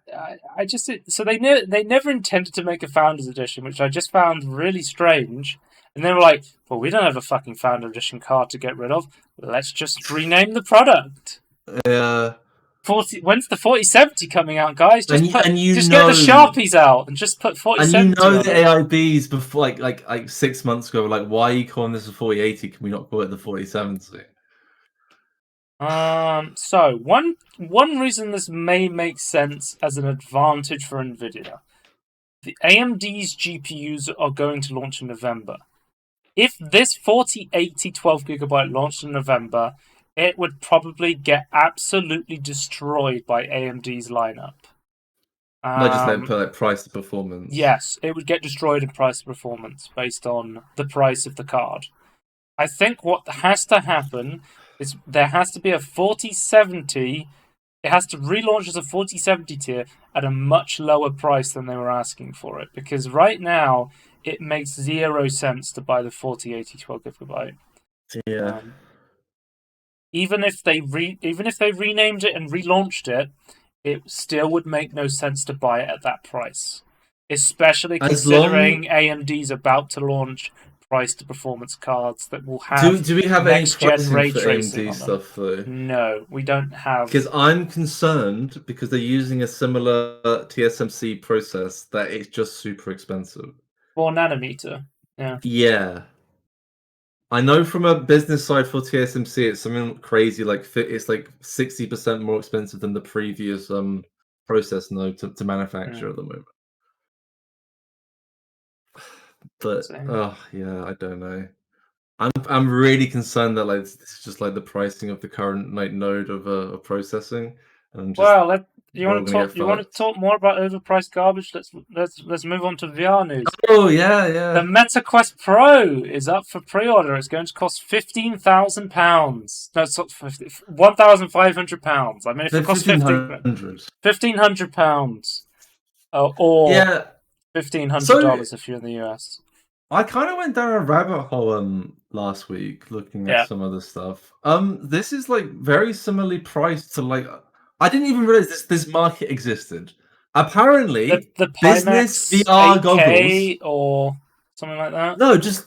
I just so they never intended to make a Founders Edition, which I just found really strange. And they were like, "Well, we don't have a fucking Founder Edition card to get rid of. Let's just rename the product." Yeah. 40. When's the 4070 coming out, guys? And you, and you just get the know Sharpies out and just put and you 4070 know on the it. AIBs before like 6 months ago were like, why are you calling this a 4080? Can we not call it the 4070? So one reason this may make sense as an advantage for Nvidia, the AMD's GPUs are going to launch in November. If this 4080 12 gigabyte launched in November, it would probably get absolutely destroyed by AMD's lineup. Not just like Um, put like price to performance. yes, it would get destroyed in price performance based on the price of the card. I think what has to happen is there has to be a 4070. It has to relaunch as a 4070 tier at a much lower price than they were asking for it. Because right now, it makes 0 sense to buy the 4080 12 gigabyte. Yeah. Even if they renamed it and relaunched it, it still would make no sense to buy it at that price. especially As long considering AMD's about to launch price to performance cards that will do have do we have any next gen pricing ray for tracing AMD on them. stuff though? No, we don't have Because I'm concerned because they're using a similar TSMC process that it's just super expensive. 4 nanometer. Yeah. Yeah. I know from a business side for TSMC, it's something crazy like it's like 60% more expensive than the previous process node to manufacture Mm, at the moment. But so. oh yeah, I don't know. I'm really concerned that like this is just like the pricing of the current like node of processing, and I'm just Well, you we're all want to gonna talk? get You want to fucked. talk more about overpriced garbage? Let's move on to VR news. Oh yeah, The yeah. Meta Quest Pro is up for pre-order. It's going to cost £15,000. No, it's not £1,500. I mean, if They're it costs 1500. £1,500, or Yeah. So $1,500 if you're in the US. I kind of went down a rabbit hole last week looking at Yeah, some other stuff. This is like very similarly priced to like I didn't even realize this market existed. Apparently, the business Pimax VR goggles. 8K or something like that. No, just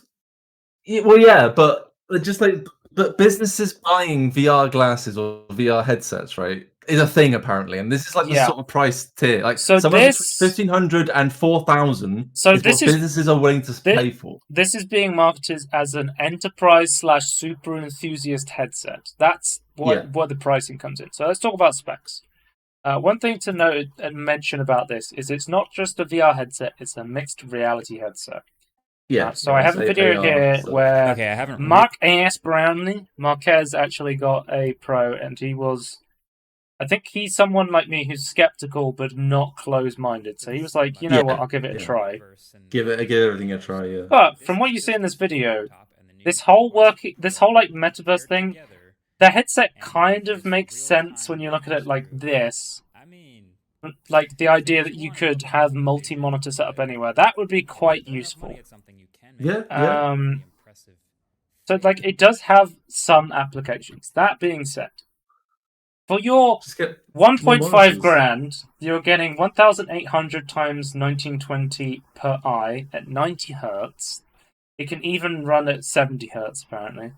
well, yeah, but just like but businesses buying VR glasses or VR headsets, right, is a thing apparently, and this is like the Yeah. sort of price tier. Like So somewhere between this, 1,500 and 4,000 so is this what is businesses are willing to this, pay for. this is being marketed as an enterprise slash super enthusiast headset. That's Yeah, what the pricing comes in. So let's talk about specs. One thing to note and mention about this is it's not just a VR headset; it's a mixed reality headset. yeah, So I yeah. have It's a video AR here stuff. where Okay, I haven't Mark A.S. Brownlee, Marquez actually got a Pro, and he was. I think he's someone like me who's skeptical but not closed-minded. So he was like, you know what, Yeah, I'll give it a yeah. try. Give everything a try. Yeah, But from what you see in this video, this whole like metaverse thing, the headset kind of makes sense when you look at it like this. Like the idea that you could have multi-monitor setup anywhere, that would be quite useful. yeah, yeah. So like it does have some applications. That being said, for your Just get more 1.5 monitors. grand, you're getting 1800 times 1920 per eye at 90 hertz. It can even run at 70 hertz apparently.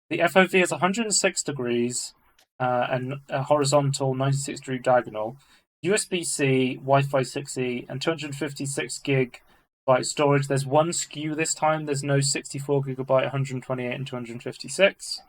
The FOV is 106 degrees and a horizontal 96-degree diagonal. USB-C, Wi-Fi 6E, and 256 gig byte storage. There's one SKU this time. There's no 64 gigabyte, 128, and 256.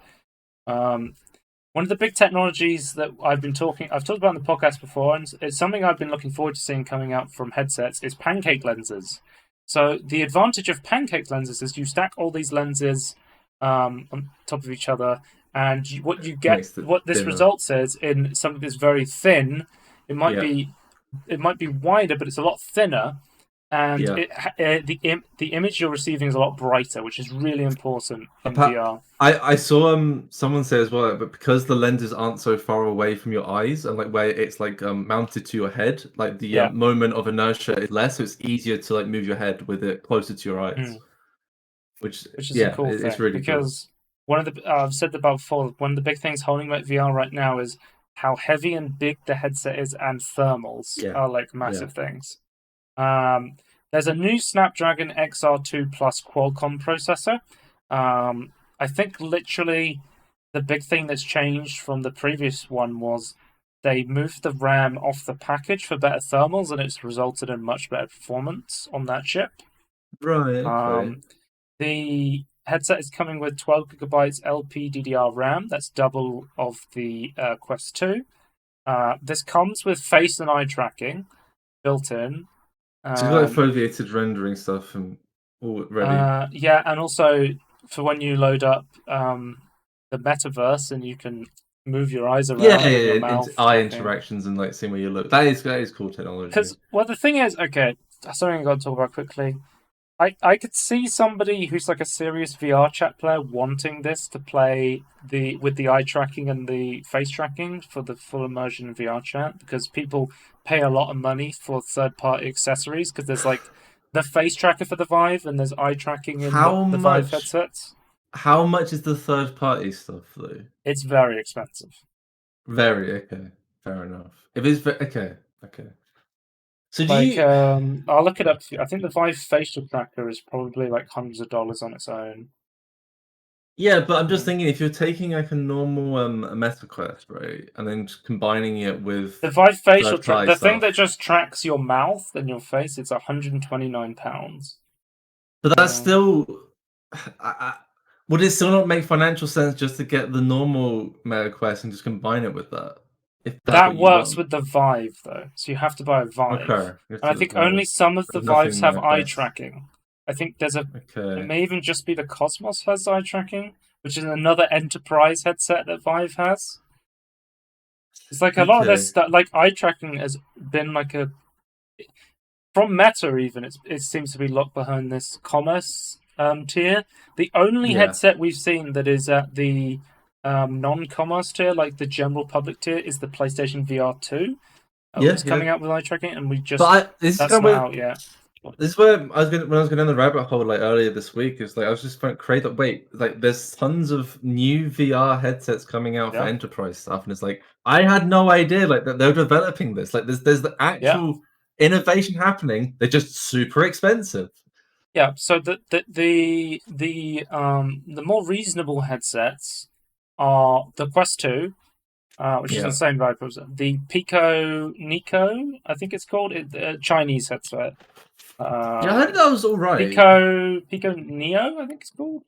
One of the big technologies that I've talked about in the podcast before, and it's something I've been looking forward to seeing coming out from headsets, is pancake lenses. So the advantage of pancake lenses is you stack all these lenses on top of each other, and what this Thinner. results is in something that's very thin. It might Yeah. be wider, but it's a lot thinner, and Yeah. the image you're receiving is a lot brighter, which is really important in VR. I saw someone say as well, but because the lenses aren't so far away from your eyes and like where it's like mounted to your head, like the Yeah. moment of inertia is less, so it's easier to like move your head with it closer to your eyes. Which is a cool thing, it's really because one of the I've said about before, one of the big things holding back VR right now is how heavy and big the headset is, and thermals are like massive things. There's a new Snapdragon XR2 Plus Qualcomm processor. I think literally the big thing that's changed from the previous one was they moved the RAM off the package for better thermals, and it's resulted in much better performance on that chip. Right, okay. The headset is coming with 12 gigabytes LPDDR RAM. That's double of the Quest 2. This comes with face and eye tracking built in. So you've got like foveated rendering stuff and all ready. Yeah, and also for when you load up the metaverse and you can move your eyes around with your mouth. Eye interactions and like seeing where you look. That is cool technology. Because the thing is, okay, something I got to talk about quickly. I could see somebody who's like a serious VR chat player wanting this to play with the eye tracking and the face tracking for the full immersion VR chat, because people pay a lot of money for third-party accessories, because there's like the face tracker for the Vive and there's eye tracking in the Vive headsets. How much is the third-party stuff though? It's very expensive. Very, okay. Fair enough. If it's okay. So do Like, you? I'll look it up. For you. I think the Vive facial tracker is probably like hundreds of dollars on its own. Yeah, but I'm just Um, thinking if you're taking like a normal a meta quest, right, and then just combining it the with Vive facial track, third-party the thing that stuff, just tracks your mouth and your face, it's £129. but that's Uh, still. Would it still not make financial sense just to get the normal meta quest and just combine it with that, if that's that what you works want? with the Vive though, so you have to buy a Vive, Okay, you have and I to think buy only some of the there's Vives nothing have like eye this. tracking. I think there's a. It Okay, may even just be the Cosmos has eye tracking, which is another enterprise headset that Vive has. It's like a lot of this okay, stuff, like eye tracking, has been like a from Meta even. It seems to be locked behind this commerce tier. The only yeah, headset we've seen that is at the non-commerce tier, like the general public tier, is the PlayStation VR 2, yeah, who's yeah. coming out with eye tracking, and we But just this is that's kind not of out yet. this is where I was going when I was going down the rabbit hole like earlier this week. Is like I was just trying to create that. Wait, like there's tons of new VR headsets coming out for Yeah, enterprise stuff, and it's like I had no idea like that they're developing this. Like there's the yeah, actual innovation happening. They're just super expensive. yeah. So the more reasonable headsets are the Quest 2, which is the Yeah, same value proposition. The Pico Nico, I think it's called, Chinese headset. yeah, I heard Um, that was all right. Pico Neo, I think it's called.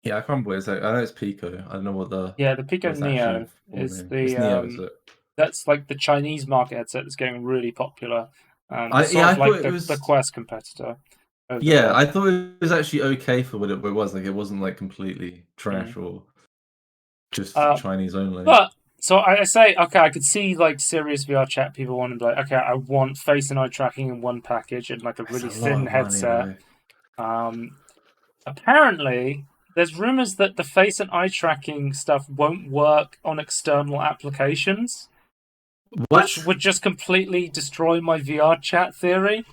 Yeah, I can't remember what it's like. I know it's Pico. I don't know Yeah, the Pico what it's actually Neo full is name. It's the Neo, is it? that's like the Chinese market headset that's getting really popular. It's I sort yeah, I of thought like it the was. Quest competitor over Yeah, there. I thought it was actually okay for what it was. Like, it wasn't like completely Mm. trash or just Uh, Chinese only. but so I say, okay, I could see like serious VR chat people want to be like, okay, I want face and eye tracking in one package and like a It's really a lot thin of money, headset. though. Um, Apparently, there's rumors that the face and eye tracking stuff won't work on external applications, which What? would just completely destroy my VR chat theory.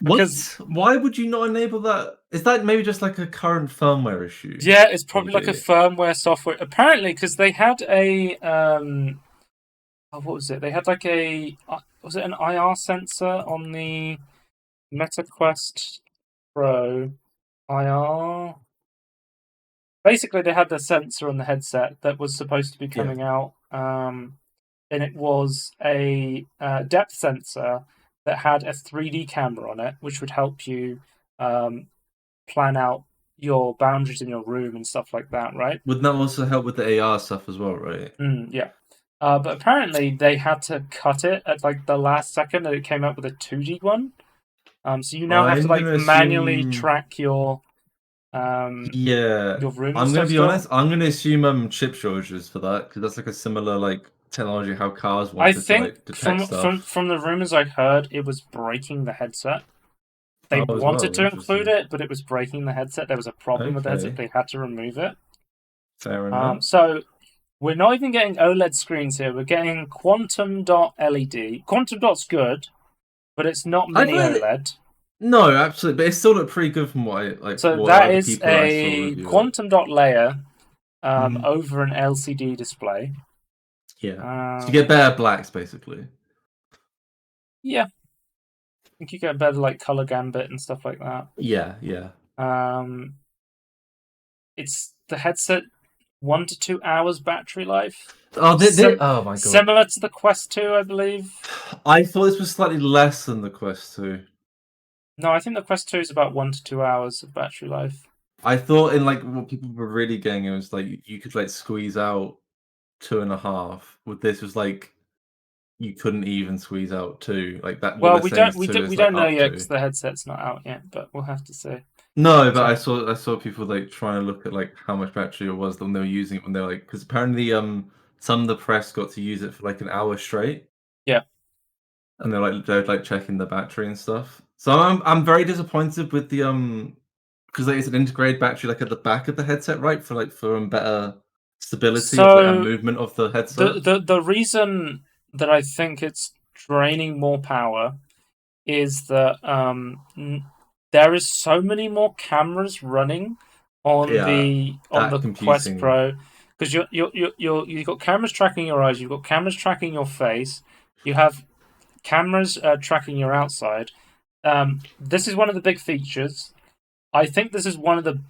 Because, What? Why would you not enable that? Is that maybe just like a current firmware issue? yeah, it's probably like a Maybe. firmware software. Apparently, because they had a what was it? They had like a was it an IR sensor on the Meta Quest Pro IR? Basically, they had the sensor on the headset that was supposed to be Yeah. coming out, and it was a depth sensor that had a 3D camera on it, which would help you um, plan out your boundaries in your room and stuff like that, right? Wouldn't that also help with the AR stuff as well, right? Yeah. But apparently they had to cut it at like the last second, and it came out with a 2D one. So you now have to I'm like gonna manually assume. track Yeah. your room and I'm gonna stuff be still. honest. I'm gonna assume chip shortages for that because that's like a similar like technology how cars I wanted to think like detect stuff. from the rumors I heard, it was breaking the headset. They Oh, as wanted well. to include Interesting. it, but it was breaking the headset. There was a problem with the headset. Okay. They had to remove it. Fair enough. So we're not even getting OLED screens here. We're getting quantum dot LED. Quantum dot's good, but it's not I've mini heard it. OLED. No, absolutely, but it still looked pretty good from So what that other is people that I saw a review it. quantum dot layer Hmm. over an LCD display. Yeah. So you get Um, better blacks basically. yeah, I think you get better like color gambit and stuff like that. Yeah, yeah. Um, it's the headset 1 to 2 hours battery life. Oh, Sim- oh my god. Similar to the Quest 2, I believe. I thought this was slightly less than the Quest 2. No, I think the Quest 2 is about 1 to 2 hours of battery life. I thought in like what people were really getting, it was like you could like squeeze out 2.5. With this was like you couldn't even squeeze out two. Like that what Well, they're saying is two we is like don't know up yet because to. the headset's not out yet, but we'll have to see. No, but So I saw people like trying to look at like how much battery it was when they were using it when they're like because apparently some of the press got to use it for like an hour straight yeah. and they're like checking the battery and stuff. So I'm very disappointed with the because like, it's an integrated battery like at the back of the headset, right? For like for better stability of like and So movement of the the headset. the reason that I think it's draining more power is that there is so many more cameras running Yeah, on that the Quest computing. Pro because you've got cameras tracking your eyes, you've got cameras tracking your face, you have cameras tracking your outside. This is one of the big features. I think this is one of the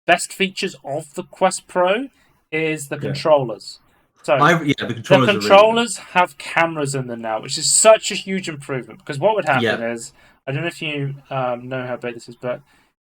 best features of the Quest Pro is the Yeah. controllers. So The the controllers are really good. controllers have cameras in them now, which is such a huge improvement. Because what would happen Yeah. is, I don't know if you know how big this is, but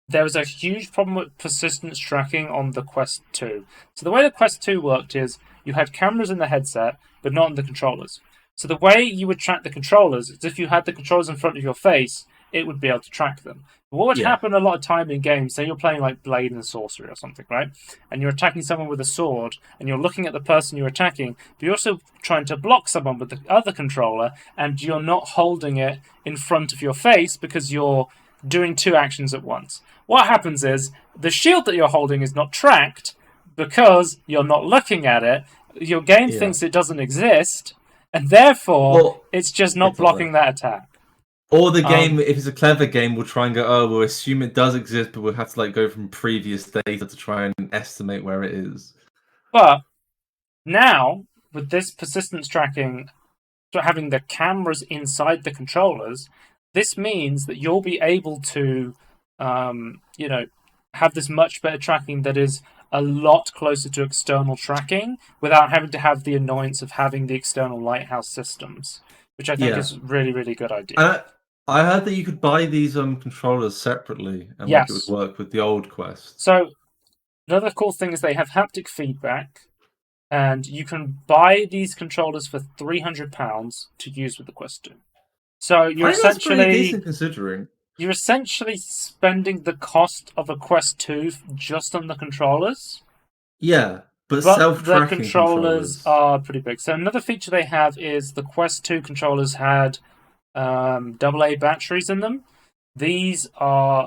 there was a huge problem with persistence tracking on the Quest 2. So the way the Quest 2 worked is you had cameras in the headset, but not in the controllers. So the way you would track the controllers is if you had the controllers in front of your face, it would be able to track them. But what would Yeah. happen a lot of time in games, say you're playing like Blade and Sorcery or something, right? And you're attacking someone with a sword, and you're looking at the person you're attacking, but you're also trying to block someone with the other controller, and you're not holding it in front of your face because you're doing two actions at once. What happens is the shield that you're holding is not tracked because you're not looking at it. Your game Yeah. thinks it doesn't exist, and therefore Well, it's just not it's not blocking there. that attack. Or the game, if it's a clever game, will try and go, oh, we'll assume it does exist, but we'll have to like go from previous data to try and estimate where it is. But now, with this persistence tracking, having the cameras inside the controllers, this means that you'll be able to, have this much better tracking that is a lot closer to external tracking without having to have the annoyance of having the external lighthouse systems, which I think Yeah. is really, really good idea. And I heard that you could buy these controllers separately and like it would Yes. work with the old Quest. So another cool thing is they have haptic feedback, and you can buy these controllers for £300 to use with the Quest 2. So I think that's pretty decent considering. you're essentially spending the cost of a Quest 2 just on the controllers. Yeah, but But the self-tracking controllers are pretty big. So another feature they have is the Quest 2 controllers had AA batteries in them. These have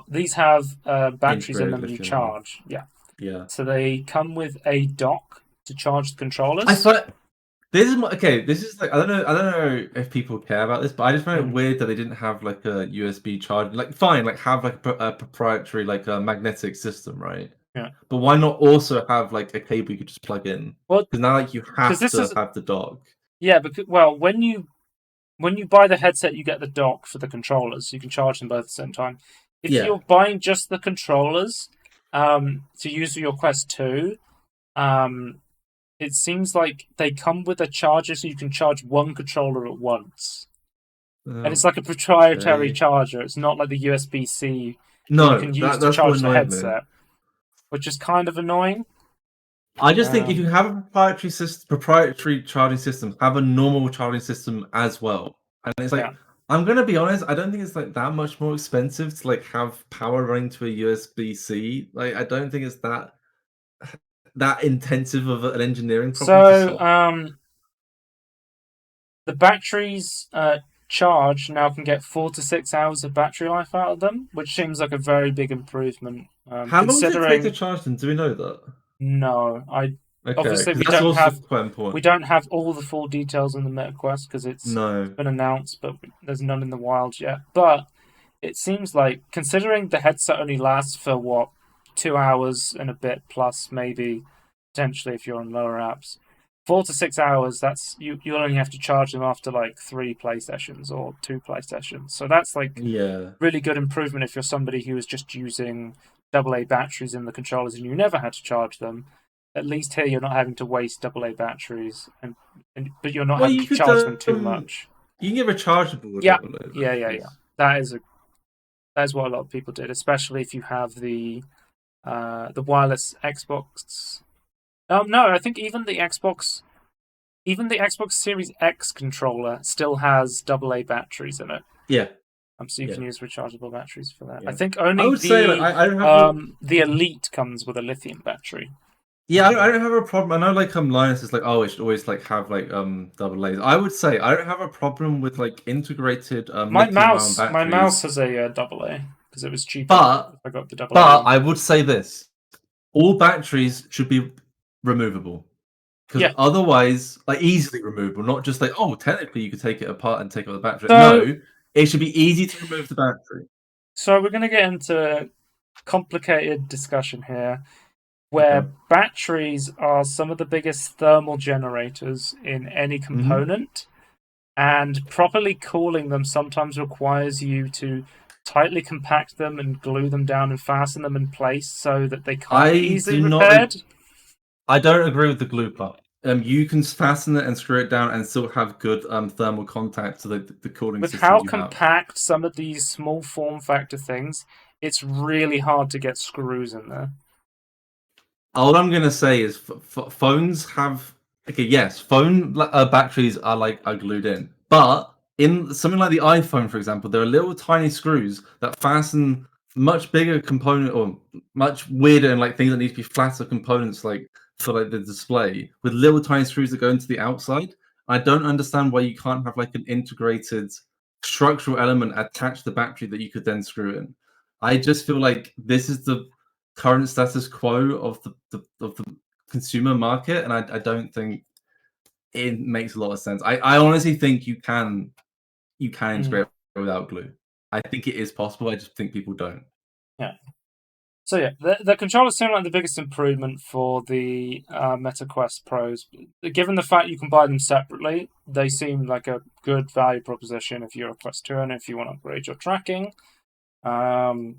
batteries in integrated them you lithium. charge. Yeah. Yeah. So they come with a dock to charge the controllers. I thought this is okay. This is like I don't know if people care about this, but I just find it weird that they didn't have like a USB charge. Like fine, like have like a proprietary like a magnetic system, right? Yeah. But why not also have like a cable you could just plug in? Well, because now like you have this to is have the dock. yeah, because when you buy the headset, you get the dock for the controllers. You can charge them both at the same time. If Yeah. you're buying just the controllers to use with your Quest 2, it seems like they come with a charger so you can charge one controller at once. And it's like a proprietary charger. It's not like the USB-C No, you can use to that's charge what the annoyed me. headset, which is kind of annoying. I just think if you have a proprietary charging system, have a normal charging system as well. And it's like, I'm gonna be honest, I don't think it's like that much more expensive to like have power running to a USB-C. Like, I don't think it's that intensive of an engineering problem to solve. The batteries charge now can get 4 to 6 hours of battery life out of them, which seems like a very big improvement. How long does it take to charge them? Do we know that? No, obviously we that's don't have quite important. We don't have all the full details in the MetaQuest because it's been announced, but there's none in the wild yet. But it seems like, considering the headset only lasts for 2 hours and a bit plus, maybe potentially if you're on lower apps, 4 to 6 hours. That's you'll only have to charge them after like 3 play sessions or 2 play sessions. So that's like really good improvement if you're somebody who is just using AA batteries in the controllers and you never had to charge them. At least here you're not having to waste AA batteries, but you're not having to charge them too much. You can get rechargeable. Yeah. That is what a lot of people did, especially if you have the wireless Xbox. No, I think even the Xbox Series X controller still has AA batteries in it. Yeah. So you can use rechargeable batteries for that. Yeah. I think only I would say, like, I don't have the Elite comes with a lithium battery. Yeah, I don't have a problem. I know, like, Linus is like, oh, it should always like have like AA's. I would say I don't have a problem with like integrated my mouse has a AA because it was cheaper. But I got the AA. But I would say this: all batteries should be removable. Because otherwise, like, easily removable, not just like, oh, technically you could take it apart and take out the battery. No, it should be easy to remove the battery. So we're going to get into complicated discussion here, where batteries are some of the biggest thermal generators in any component. and properly cooling them sometimes requires you to tightly compact them and glue them down and fasten them in place so that they can't be I easily do not. repaired. I don't agree with the glue part. You can fasten it and screw it down and still have good thermal contact to the cooling With system how you have. compact some of these small form factor things, it's really hard to get screws in there. All I'm gonna say is phones have okay. Yes, phone batteries are glued in, but in something like the iPhone, for example, there are little tiny screws that fasten much bigger component or much weirder and like things that need to be flatter components like for like the display with little tiny screws that go into the outside. I don't understand why you can't have like an integrated structural element attached to the battery that you could then screw in. I just feel like this is the current status quo of the consumer market, and I don't think it makes a lot of sense. I honestly think you can integrate without glue. I think it is possible. I just think people don't. Yeah. So yeah, the controllers seem like the biggest improvement for the Meta Quest Pros. Given the fact you can buy them separately, they seem like a good value proposition if you're a Quest 2 and if you want to upgrade your tracking. Another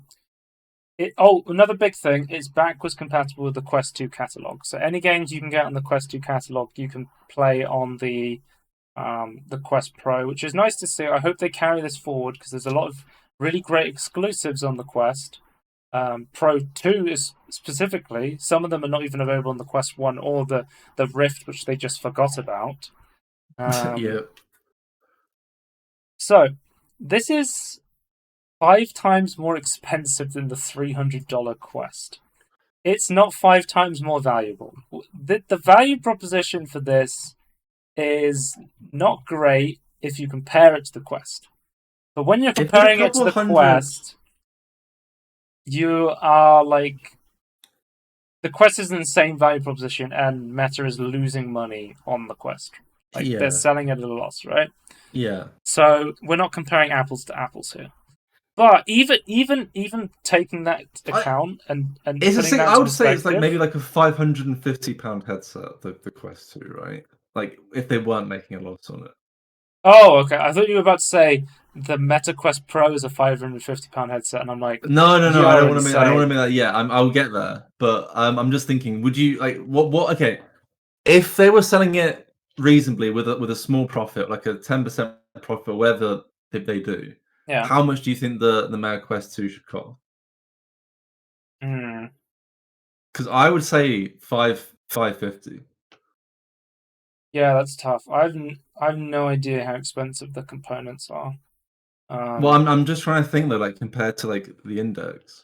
big thing is backwards compatible with the Quest 2 catalog. So any games you can get on the Quest 2 catalog, you can play on the Quest Pro, which is nice to see. I hope they carry this forward because there's a lot of really great exclusives on the Quest. Pro 2 is specifically, some of them are not even available on the Quest 1 or the Rift, which they just forgot about. Yeah. So, this is 5 times more expensive than the $300 Quest. It's not 5 times more valuable. The value proposition for this is not great if you compare it to the Quest. But when you're If it's a comparing it to couple the of hundred, Quest, you are like, the Quest is an insane value proposition, and Meta is losing money on the Quest. Like they're yeah, selling it at a loss, right? yeah. So we're not comparing apples to apples here. But even taking that I account and it's a putting thing. that I into would say it's like maybe perspective. like a £550 headset. The Quest 2, right? Like if they weren't making a loss on it. Oh, okay. I thought you were about to say the Meta Quest Pro is a £550 headset, and I'm like, No, no, no. I don't you're want to make. I don't want to insane. make that. Yeah, I'll get there. But I'm just thinking. Would you like what? What? Okay, if they were selling it reasonably with a small profit, like a 10% profit, whatever they do, Yeah. how much do you think the Meta Quest 2 should cost? Hmm. Because I would say 550. Yeah, that's tough. I've no idea how expensive the components are. Well, Um, I'm just trying to think though, like compared to like the Index.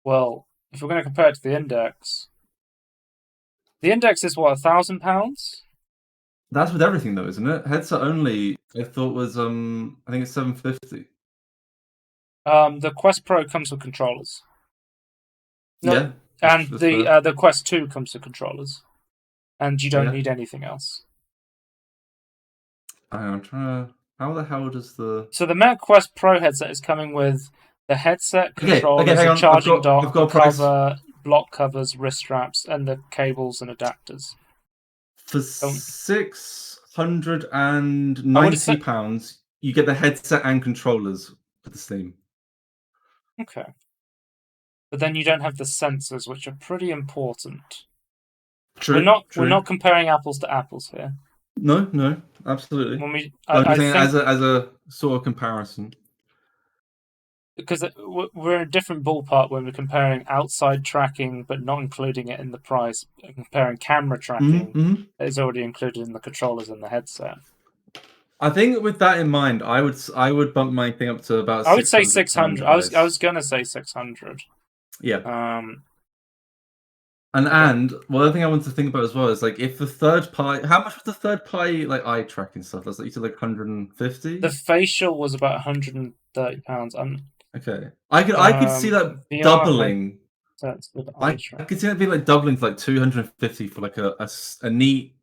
well, if we're going to compare it to the Index is what, £1,000? That's with everything though, isn't it? Headset only, I thought was I think it's 750. The Quest Pro comes with controllers. No, Yeah, and that's fair. the Quest 2 comes with controllers, and you don't Yeah. need anything else. I'm trying to. How the hell does the? So the Meta Quest Pro headset is coming with the headset, Okay, controllers, hang a on. charging I've dock, got a a price cover, block covers, wrist straps, and the cables and adapters. for Don't, I would have said £690. You get the headset and controllers for the Steam. okay, but then you don't have the sensors, which are pretty important. True, We're true. not comparing apples to apples here. No, no, absolutely. When we But I'm I just saying think as a sort of comparison. because we're in a different ballpark when we're comparing outside tracking but not including it in the price, comparing camera tracking Mm-hmm. that is already included in the controllers and the headset. I think with that in mind, I would bump my thing up to about I would say £600 600. I was price. gonna say 600. Yeah. Um, And okay. one other thing I wanted to think about as well is like if the third party, how much was the third party like eye tracking stuff? That's like you said like The 150. facial was about £130. Okay, I could see that VR doubling. headsets with eye I could see tracking. that being like doubling to like 250 for like a neat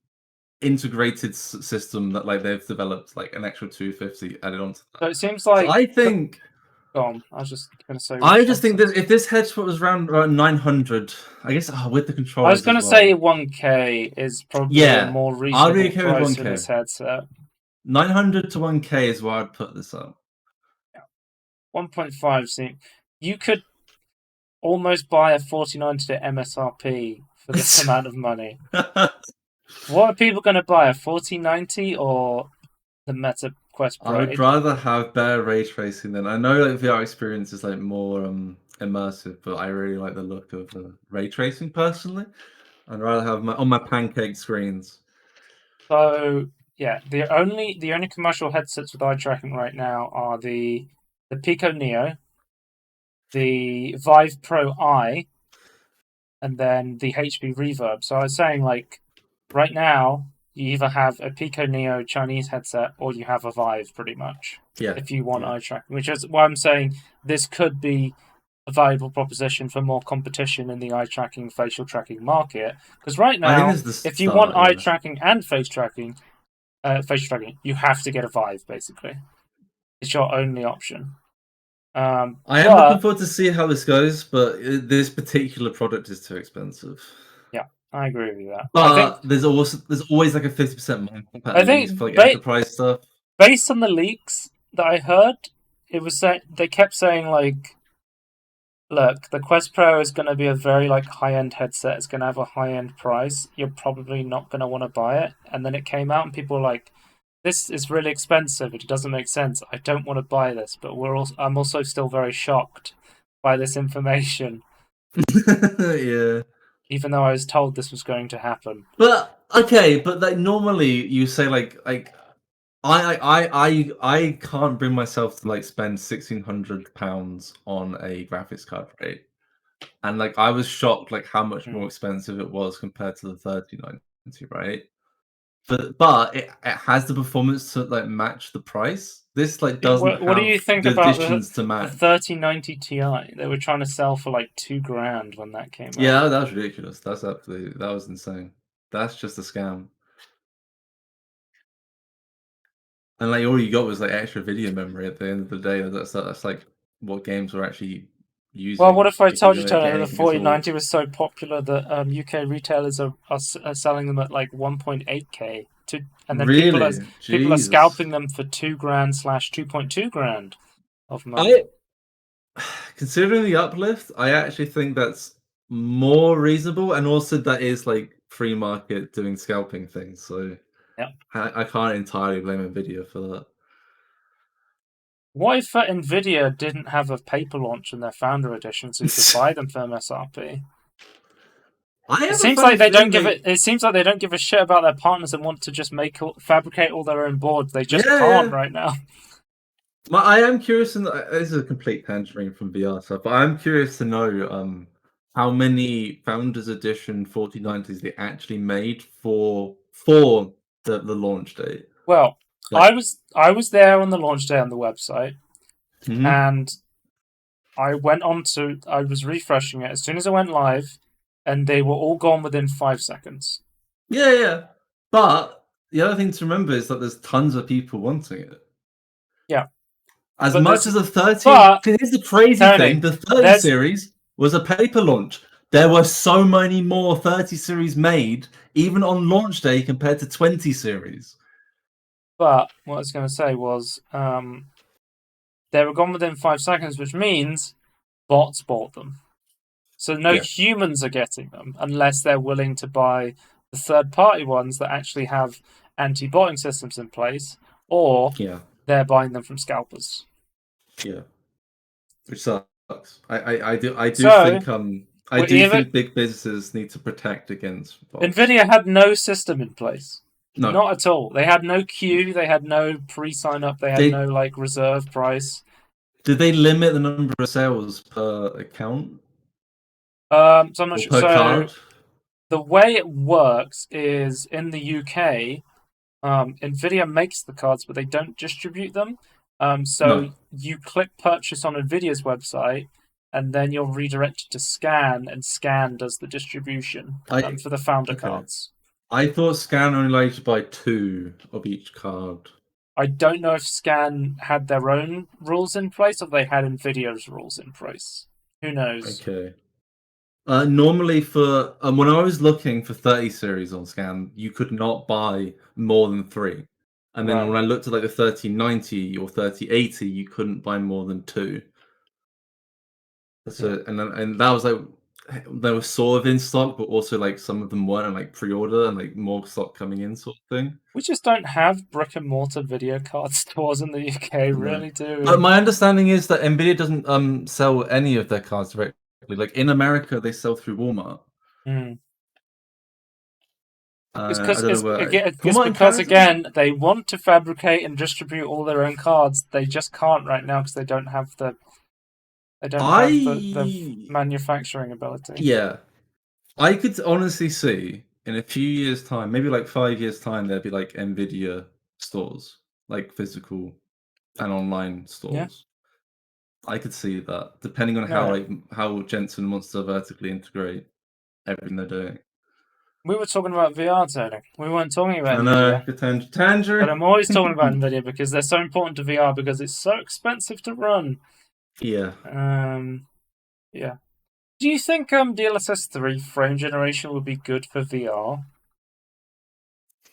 integrated system that like they've developed like an extra 250 added onto that. So it seems So like. I think Go on. I was just gonna say I which just think that headsets. if this headset was around 900, I guess with the I was controllers as gonna say well. 1K is probably a Yeah, more I'll be reasonable okay with price for 1K. this headset. 900 to 1K is where I'd put this up. 1.5 seem you could almost buy a 4090 to MSRP for this amount of money. What are people going to buy? A 4090 or the Meta Quest I Pro? would rather have better ray tracing than I know like VR experience is like more immersive, but I really like the look of ray tracing personally. I'd rather have my on my pancake screens. So yeah, the only commercial headsets with eye tracking right now are the Pico Neo, the Vive Pro Eye, and then the HP Reverb. So I was saying like right now you either have a Pico Neo Chinese headset or you have a Vive pretty much Yeah, if you want yeah. eye tracking, which is why I'm saying this could be a valuable proposition for more competition in the eye tracking facial tracking market. Because right I think now, this is the if you want start. eye Yeah, tracking and facial tracking, you have to get a Vive. Basically, it's your only option. I am looking But forward to see how this goes, but this particular product is too expensive. yeah, I agree with that. But there's always like a 50% markup at I least think for like enterprise stuff. based on the leaks that I heard, it was they kept saying like, look, the Quest Pro is going to be a very like high end headset. It's going to have a high end price. You're probably not going to want to buy it. And then it came out, and people were like, "This is really expensive. It doesn't make sense. I don't want to buy this." But I'm also still very shocked by this information, Yeah. even though I was told this was going to happen. But okay, but like normally you say like I can't bring myself to like spend £1,600 on a graphics card, right? And like I was shocked like how much Hmm. more expensive it was compared to the 3090, right? But it has the performance to like match the price. This like doesn't What do have you think the about additions to the match. 3090 Ti? They were trying to sell for like 2 grand when that came out. Yeah, that was ridiculous. That's absolutely that was insane. That's just a scam. And like all you got was like extra video memory at the end of the day. That's like what games were actually Well, what using if I because told you, you're Tony, that the getting this all. 4090 was so popular that UK retailers are selling them at like 1.8K and then Really? people are Jesus. scalping them for 2 grand slash 2.2 grand of money. I considering the uplift, I actually think that's more reasonable, and also that is like free market doing scalping things. So Yeah. I can't entirely blame Nvidia for that. What if Nvidia didn't have a paper launch in their founder edition, so you could buy them for MSRP? I It have a seems funny like they don't feeling give they. it. It seems like they don't give a shit about their partners and want to just fabricate all their own boards. They just Yeah, can't yeah. right now. I am curious, and this is a complete tangent from VR stuff, but I'm curious to know how many Founders Edition 4090s they actually made for the launch date. Well, Like, I was there on the launch day on the website, mhm. and I was refreshing it as soon as I went live, and they were all gone within 5 seconds. Yeah, yeah. But the other thing to remember is that there's tons of people wanting it. Yeah, As but much there's as the 30, but 'cause here's the crazy thing, Tony, the 30 there's series was a paper launch. There were so many more 30 series made, even on launch day, compared to 20 series. but what I was going to say was they were gone within 5 seconds, which means bots bought them. So no Yeah, humans are getting them unless they're willing to buy the third party ones that actually have anti botting systems in place, or yeah, they're buying them from scalpers. yeah. Which sucks. I do So think I we're do either think big businesses need to protect against bots. Nvidia had no system in place. No, Not at all. They had no queue, they had no pre sign up, they had no they like reserve price. did they limit the number of sales per account So I'm not or sure. per So card? the way it works is in the UK, Nvidia makes the cards, but they don't distribute them. So No. you click purchase on Nvidia's website, and then you're redirected to Scan, and Scan does the distribution I for the founder okay. cards. I thought Scan only allowed you to buy two of each card. I don't know if Scan had their own rules in place or they had Nvidia's rules in place. Who knows? Okay. Normally for when I was looking for 30 series on Scan, you could not buy more than three. And then Right. when I looked at like the 3090 or 3080, you couldn't buy more than two. Yeah. So and that was like they were sort of in stock, but also like some of them weren't, and like pre-order and like more stock coming in sort of thing. We just don't have brick and mortar video card stores in the UK, No. really, do But we? my understanding is that Nvidia doesn't sell any of their cards directly. Like in America, they sell through Walmart. Mm. It's I because don't know where it's Walmart in because Canada. again they want to fabricate and distribute all their own cards. They just can't right now because they don't have the I manufacturing ability. Yeah, I could honestly see in a few years' time, maybe like 5 years' time, there'd be like Nvidia stores, like physical and online Yeah. stores. I could see that, depending on how No. like how Jensen wants to vertically integrate everything they're doing. We were talking about VR, Tony. We weren't talking about I know, Nvidia. good But tangerine. I'm always talking about Nvidia because they're so important to VR because it's so expensive to run. Yeah. Yeah. Do you think DLSS 3 frame generation would be good for VR?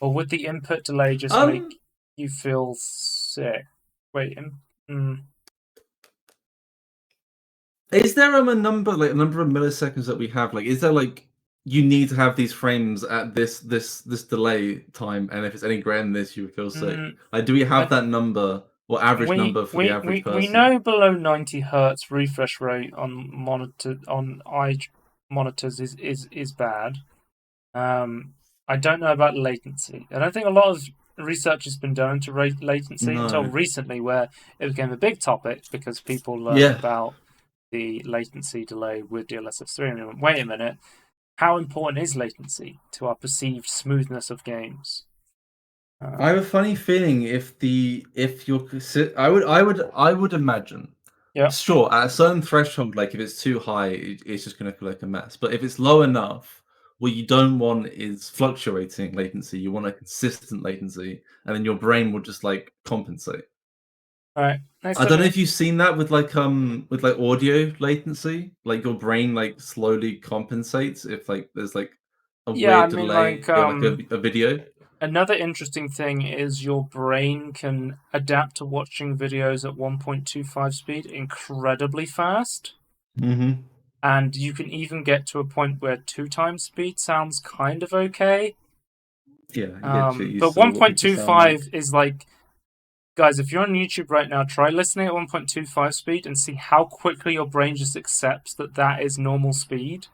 Or would the input delay just Um, make you feel sick? Wait, mm, is there a number, like a number of milliseconds that we have? Like, is there like you need to have these frames at this delay time, and if it's any greater than this, you would feel sick. mm, Like, do we have I, that number or average number for the average we person? know below 90 hertz refresh rate on eye monitors is bad. I don't know about latency. I don't think a lot of research has been done into latency until No. recently, where it became a big topic because people learnt Yeah, about the latency delay with DLSS 3 and we went, wait a minute, how important is latency to our perceived smoothness of games? I have Um, a funny feeling if you're I would imagine. yeah. Sure, at a certain threshold, like if it's too high, it's just going to feel like a mess. But if it's low enough, what you don't want is fluctuating latency. You want a consistent latency, and then your brain will just like compensate. All right. Nice I don't know talking. if you've seen that with like audio latency. Like your brain like slowly compensates if like there's like a Yeah, I weird mean, delay like, in like a video. another interesting thing is your brain can adapt to watching videos at 1.25 speed incredibly fast. Hmm. And you can even get to a point where two times speed sounds kind of okay. Yeah, you get But used to what people sound 1.25 like. is like, guys, if you're on YouTube right now, try listening at 1.25 speed and see how quickly your brain just accepts that that is normal speed.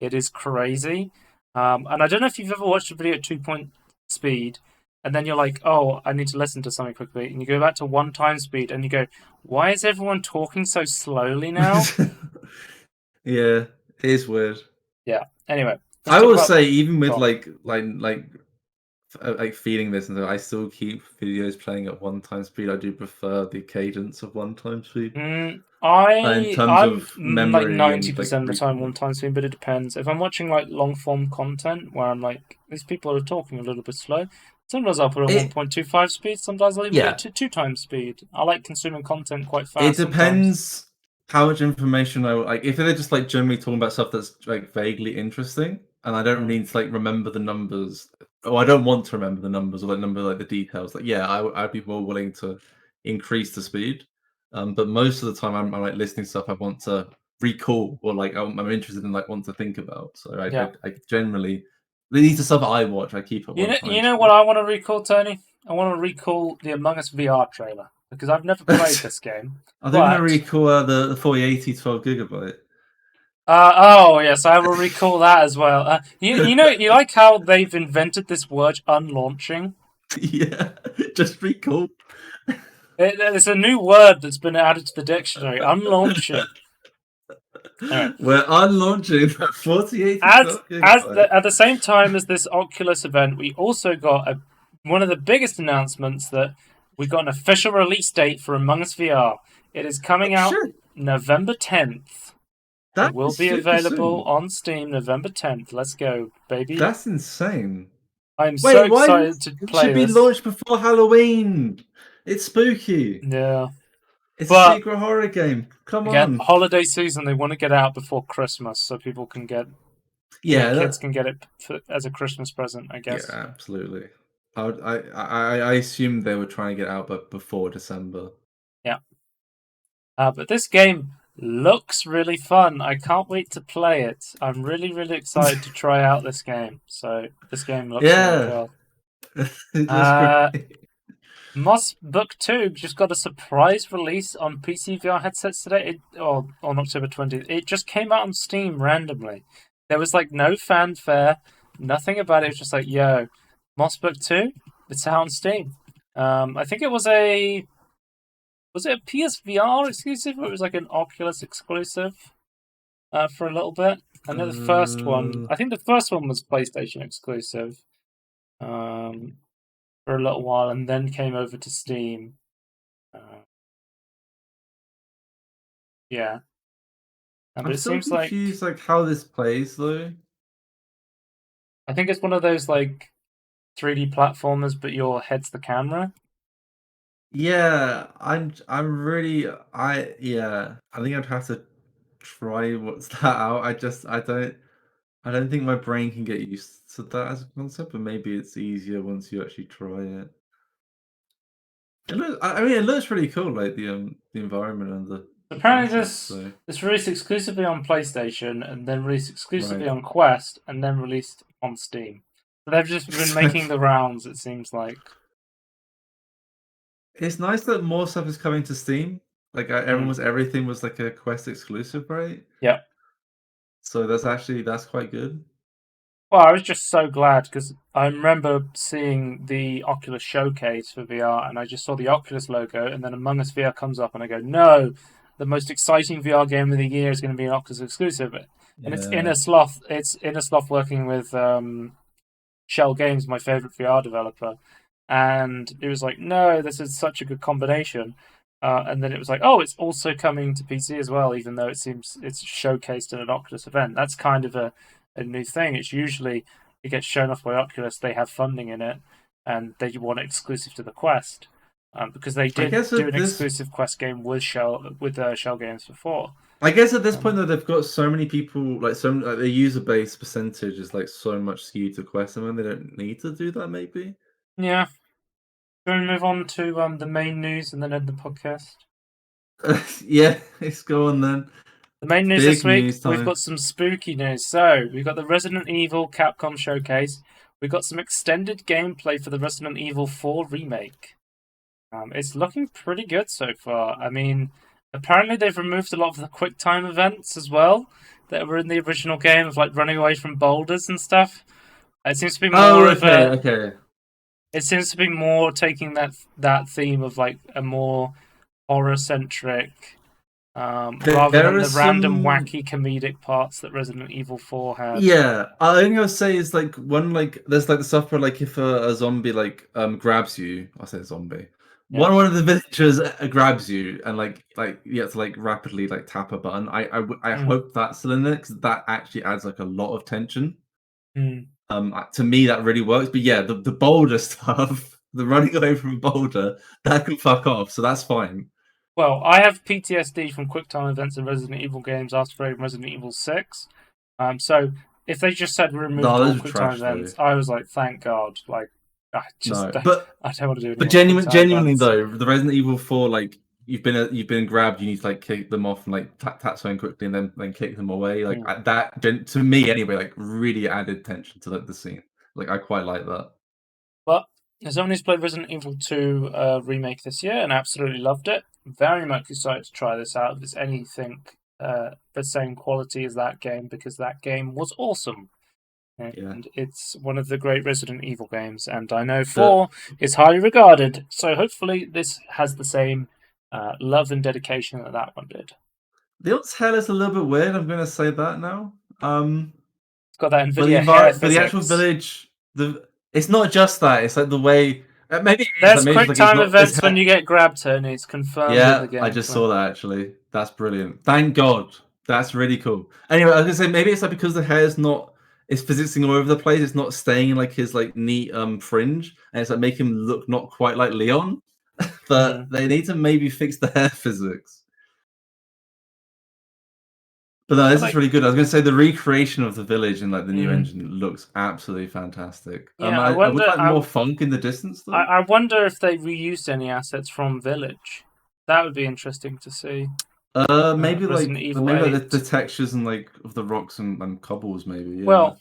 It is crazy. And I don't know if you've ever watched a video at 2 point speed and then you're like, oh, I need to listen to something quickly. And you go back to one time speed and you go, why is everyone talking so slowly now? Yeah, it is weird. Yeah. Anyway, let's I talk will about. say, even with Oh, like feeling this, and I still keep videos playing at one time speed. I do prefer the cadence of one time speed in terms I'm of like memory and like 90% of the time recall. one time speed, but it depends. If I'm watching like long form content where I'm like, these people are talking a little bit slow, sometimes I'll put it on It 1.25 speed, sometimes I'll even go Yeah, to two times speed. I like consuming content quite it fast sometimes. depends how much information I like. If they're just like generally talking about stuff that's like vaguely interesting, and I don't Mm. need to like remember the numbers, or I don't want to remember the numbers or like remember like the details. Like, yeah, I'd be more willing to increase the speed. But most of the time, I'm like listening to stuff I want to recall or like I'm interested in, like want to think about. So Yeah. I generally these are stuff I watch. I keep at one You time know what speed. I want to recall, Tony? I want to recall the Among Us VR trailer because I've never played this game, I think I'm gonna but recall the 4080 12 gigabyte. oh yes, I will recall that as well. You know you like how they've invented this word unlaunching. Yeah, just recall. It's a new word that's been added to the dictionary. Unlaunching. Anyway, We're unlaunching that 4080 as 12 gigabyte. at the same time as this Oculus event, we also got one of the biggest announcements that we got an official release date for Among Us VR. It is Oh coming out shit, November 10th. It that will is be super available soon. on Steam November 10th. Let's go, baby. That's insane. I'm so Wait, why excited to it play should be this. launched before Halloween? It's spooky. Yeah. It's a But secret horror game. Come again, on. holiday season, they want to get out before Christmas so people can get, Yeah, kids that. can get it as a Christmas present, I Yeah, guess. absolutely. I assumed they were trying to get out, but before December. Yeah. But this game looks really fun. I can't wait to play it. I'm really, really excited to try out this game. So this game looks really Yeah, cool. it looks Uh, great. Moss Book 2 just got a surprise release on PC VR headsets today, or on October 20th. It just came out on Steam randomly. There was like no fanfare, nothing about it. It was just like, yo, Moss Book 2, it's out on Steam. I think it was it a PSVR exclusive or it was like an Oculus exclusive for a little bit? I know I think the first one was PlayStation exclusive um, for a little while and then came over to Steam. Uh, yeah. But I'm it still seems like confused, like how this plays though. I think it's one of those like 3D platformers, but your head's the camera. Yeah, I'm really yeah. I think I'd have to try what's that out. I don't think my brain can get used to that as a concept, but maybe it's easier once you actually try it. I mean, it looks really cool, like the environment and the Apparently, graphics. this So this released exclusively on PlayStation, and then released exclusively right. on Quest, and then released on Steam. So they've just been making the rounds. It seems like. It's nice that more stuff is coming to Steam. Like Mm. everything was like a Quest exclusive, right? Yeah. So that's quite good. Well, I was just so glad because I remember seeing the Oculus showcase for VR, and I just saw the Oculus logo, and then Among Us VR comes up, and I go, "No, the most exciting VR game of the year is going to be an Oculus exclusive." And it's Yeah. Inner Sloth. It's Inner Sloth working with Shell Games, my favorite VR developer, and it was like, "No, this is such a good combination." And then it was like, "Oh, it's also coming to PC as well," even though it seems it's showcased in an Oculus event. That's kind of a new thing. It's usually it gets shown off by Oculus. They have funding in it, and they want it exclusive to the Quest, because they I did guess do at an this exclusive Quest game with Shell Games before. I guess at this point Um, though they've got so many people like the user base percentage is like so much skewed to Quest and they don't need to do that maybe. yeah, should we move on to the main news and then end the podcast? Yeah, let's go on then. The main news this Big week, news we've time. got some spooky news. So, we've got the Resident Evil Capcom showcase. We've got some extended gameplay for the Resident Evil 4 remake. It's looking pretty good so far. I mean, apparently they've removed a lot of the quick time events as well that were in the original game of like running away from boulders and stuff. It seems to be Oh, more of okay, a. okay. It seems to be more taking that theme of like a more horror centric rather There than are the random some wacky comedic parts that Resident Evil 4 had. yeah, I only I'll say is like one like there's like the stuff where like if a zombie like grabs you, I say zombie. Yeah. One of the villagers grabs you and like you have to like rapidly like tap a button. I Mm, hope that's still in there because that actually adds like a lot of tension. mm. To me that really works. But yeah, the boulder stuff, the running away from a boulder, that can fuck off. So that's fine. Well, I have PTSD from QuickTime events in Resident Evil games after playing Resident Evil 6. So if they just said we removed No, all those are QuickTime trash though. events, I was like, thank God. Like, I No, just I don't want to do any but more QuickTime genuinely events. though, the Resident Evil 4, like you've been grabbed, you need to like kick them off and like tap something quickly and then kick them away. Like Mm. to me anyway, like really added tension to like the scene. Like I quite like that. But as someone who's played Resident Evil 2 remake this year and absolutely loved it, very much excited to try this out if it's anything the same quality as that game because that game was awesome. Yeah. And it's one of the great Resident Evil games, and I know The 4 is highly regarded, so hopefully this has the same love and dedication that that one did. the old hell is a little bit weird. I'm gonna say that now. It's got that NVIDIA hair But the actual physics. village, the it's not just that. It's like the way. Maybe it is. Like There's maybe it's quick like it's time not. It's events when you get grab Tony. It's confirmed in the yeah. I just gameplay. saw that actually. That's brilliant. Thank God. That's really cool. Anyway, I was gonna say maybe it's like because the hair's not. It's physicsing all over the place. It's not staying in like his like neat fringe, and it's like make him look not quite like Leon. But Mm. they need to maybe fix the hair physics. But no, But this is like, really good. I was going to say the recreation of the village in like the new mm, engine looks absolutely fantastic. yeah, I would like more funk in the distance though. I wonder if they reused any assets from Village. That would be interesting to see. Resident Evil Maybe like the 8. textures and like of the rocks and cobbles, maybe. Yeah. Well,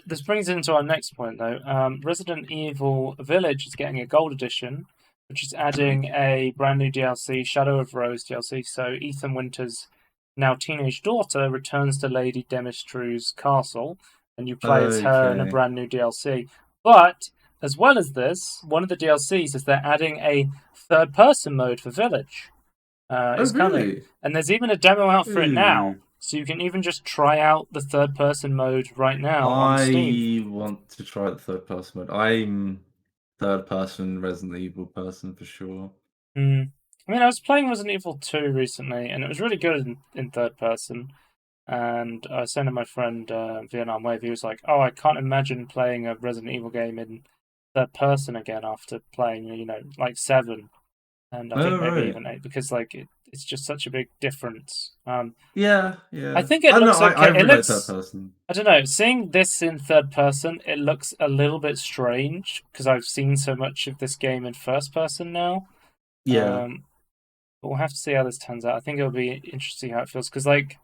this brings into our next point, though. Resident Evil Village is getting a gold edition, which is Oh. adding a brand new DLC, Shadow of Rose DLC. So Ethan Winter's now teenage daughter returns to Lady Demistru's castle, and you play as her in a Okay. brand new DLC. But as well as this, one of the DLCs is they're adding a third-person mode for Village. Oh, Is coming, really? and there's even a demo out for it now. Ooh. So you can even just try out the third person mode right now on Steam. I want to try the third person mode. I'm third person Resident Evil person for sure. Mm. I mean, I was playing Resident Evil 2 recently, and it was really good in third person. And I was saying to my friend Vietnam Wave, he was like, "Oh, I can't imagine playing a Resident Evil game in third person again after playing, like 7, and I think Oh, maybe right. even 8, because like it's just such a big difference." Yeah, I yeah. think it I don't know. looks I okay. It really like third looks, person. I don't know, seeing this in third person, it looks a little bit strange because I've seen so much of this game in first person now. Yeah, Um, but we'll have to see how this turns out. I think it'll be interesting how it feels because, like,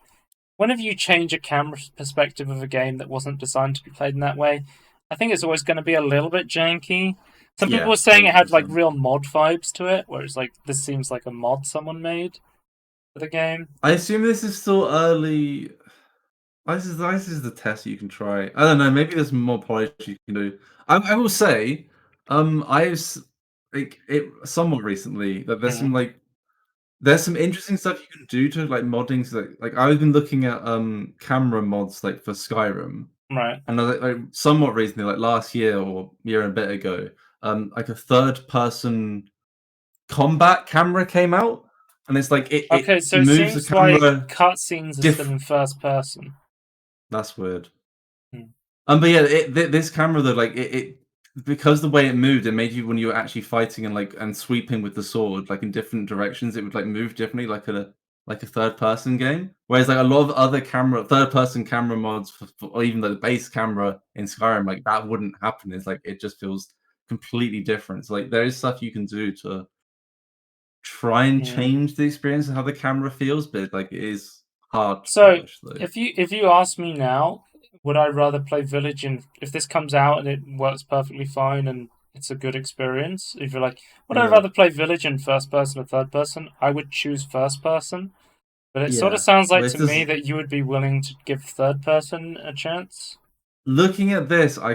whenever you change a camera perspective of a game that wasn't designed to be played in that way, I think it's always going to be a little bit janky. Some people yeah, were saying it had like 100%. real mod vibes to it, whereas like this seems like a mod someone made for the game. I assume this is still early. This is the test you can try. I don't know. Maybe there's more polish you can do. I will say, like it somewhat recently that Mm, there's some interesting stuff you can do to like modding. So like I've been looking at camera mods like for Skyrim, right. and like somewhat recently, like last year or year and a bit ago, like a third person combat camera came out, and it's like it Okay, so it moves the seems like camera cutscenes are still diff. in first person. That's weird. Hmm. But yeah, this camera though, like it because the way it moved, it made you when you were actually fighting and like and sweeping with the sword, like in different directions, it would like move differently, like a third person game. Whereas like a lot of other third person camera mods, or even the base camera in Skyrim, like that wouldn't happen. It's like it just feels completely different. So like there is stuff you can do to try and Mm. change the experience of how the camera feels, but like it is hard to So polish though. if you ask me now, would I rather play Village in if this comes out and it works perfectly fine and it's a good experience? If you're like, would I Yeah. rather play Village in first person or third person? I would choose first person. But it sort of Yeah. sounds like Well, to me that you would be willing to give third person a chance. looking at this, I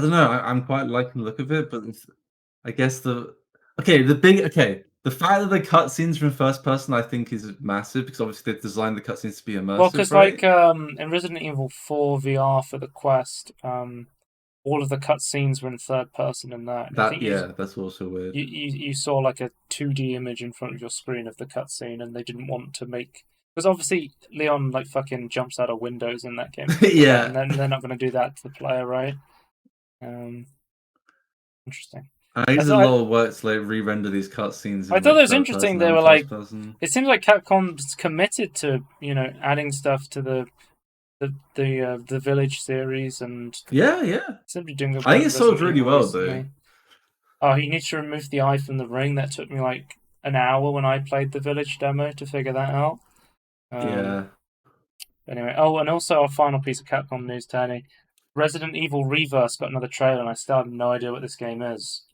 don't know. I'm quite liking the look of it, but I guess the fact that the cutscenes from first person, I think, is massive because obviously they've designed the cutscenes to be Well, immersive, because right? like in Resident Evil 4 VR for the Quest, all of the cutscenes were in third person in that, and I think Yeah, that's also weird. you saw like a 2D image in front of your screen of the cutscene, and they didn't want to make because obviously Leon like fucking jumps out of windows in that game and stuff like that, and Yeah, then they're not going to do that to the player, right? Um, Interesting. I I guess a thought lot of work to like re-render these cutscenes I in thought it like was third interesting. person They and were like, first person. it seems like Capcom's committed to adding stuff to the Village series and Yeah, yeah. simply doing good I work think it with sold Resident really Evil well though. recently. Oh, you need to remove the eye from the ring. That took me like an hour when I played the Village demo to figure that out. Um, Yeah. anyway, oh, and also a final piece of Capcom news, Tony. Resident Evil Reverse got another trailer, and I still have no idea what this game is.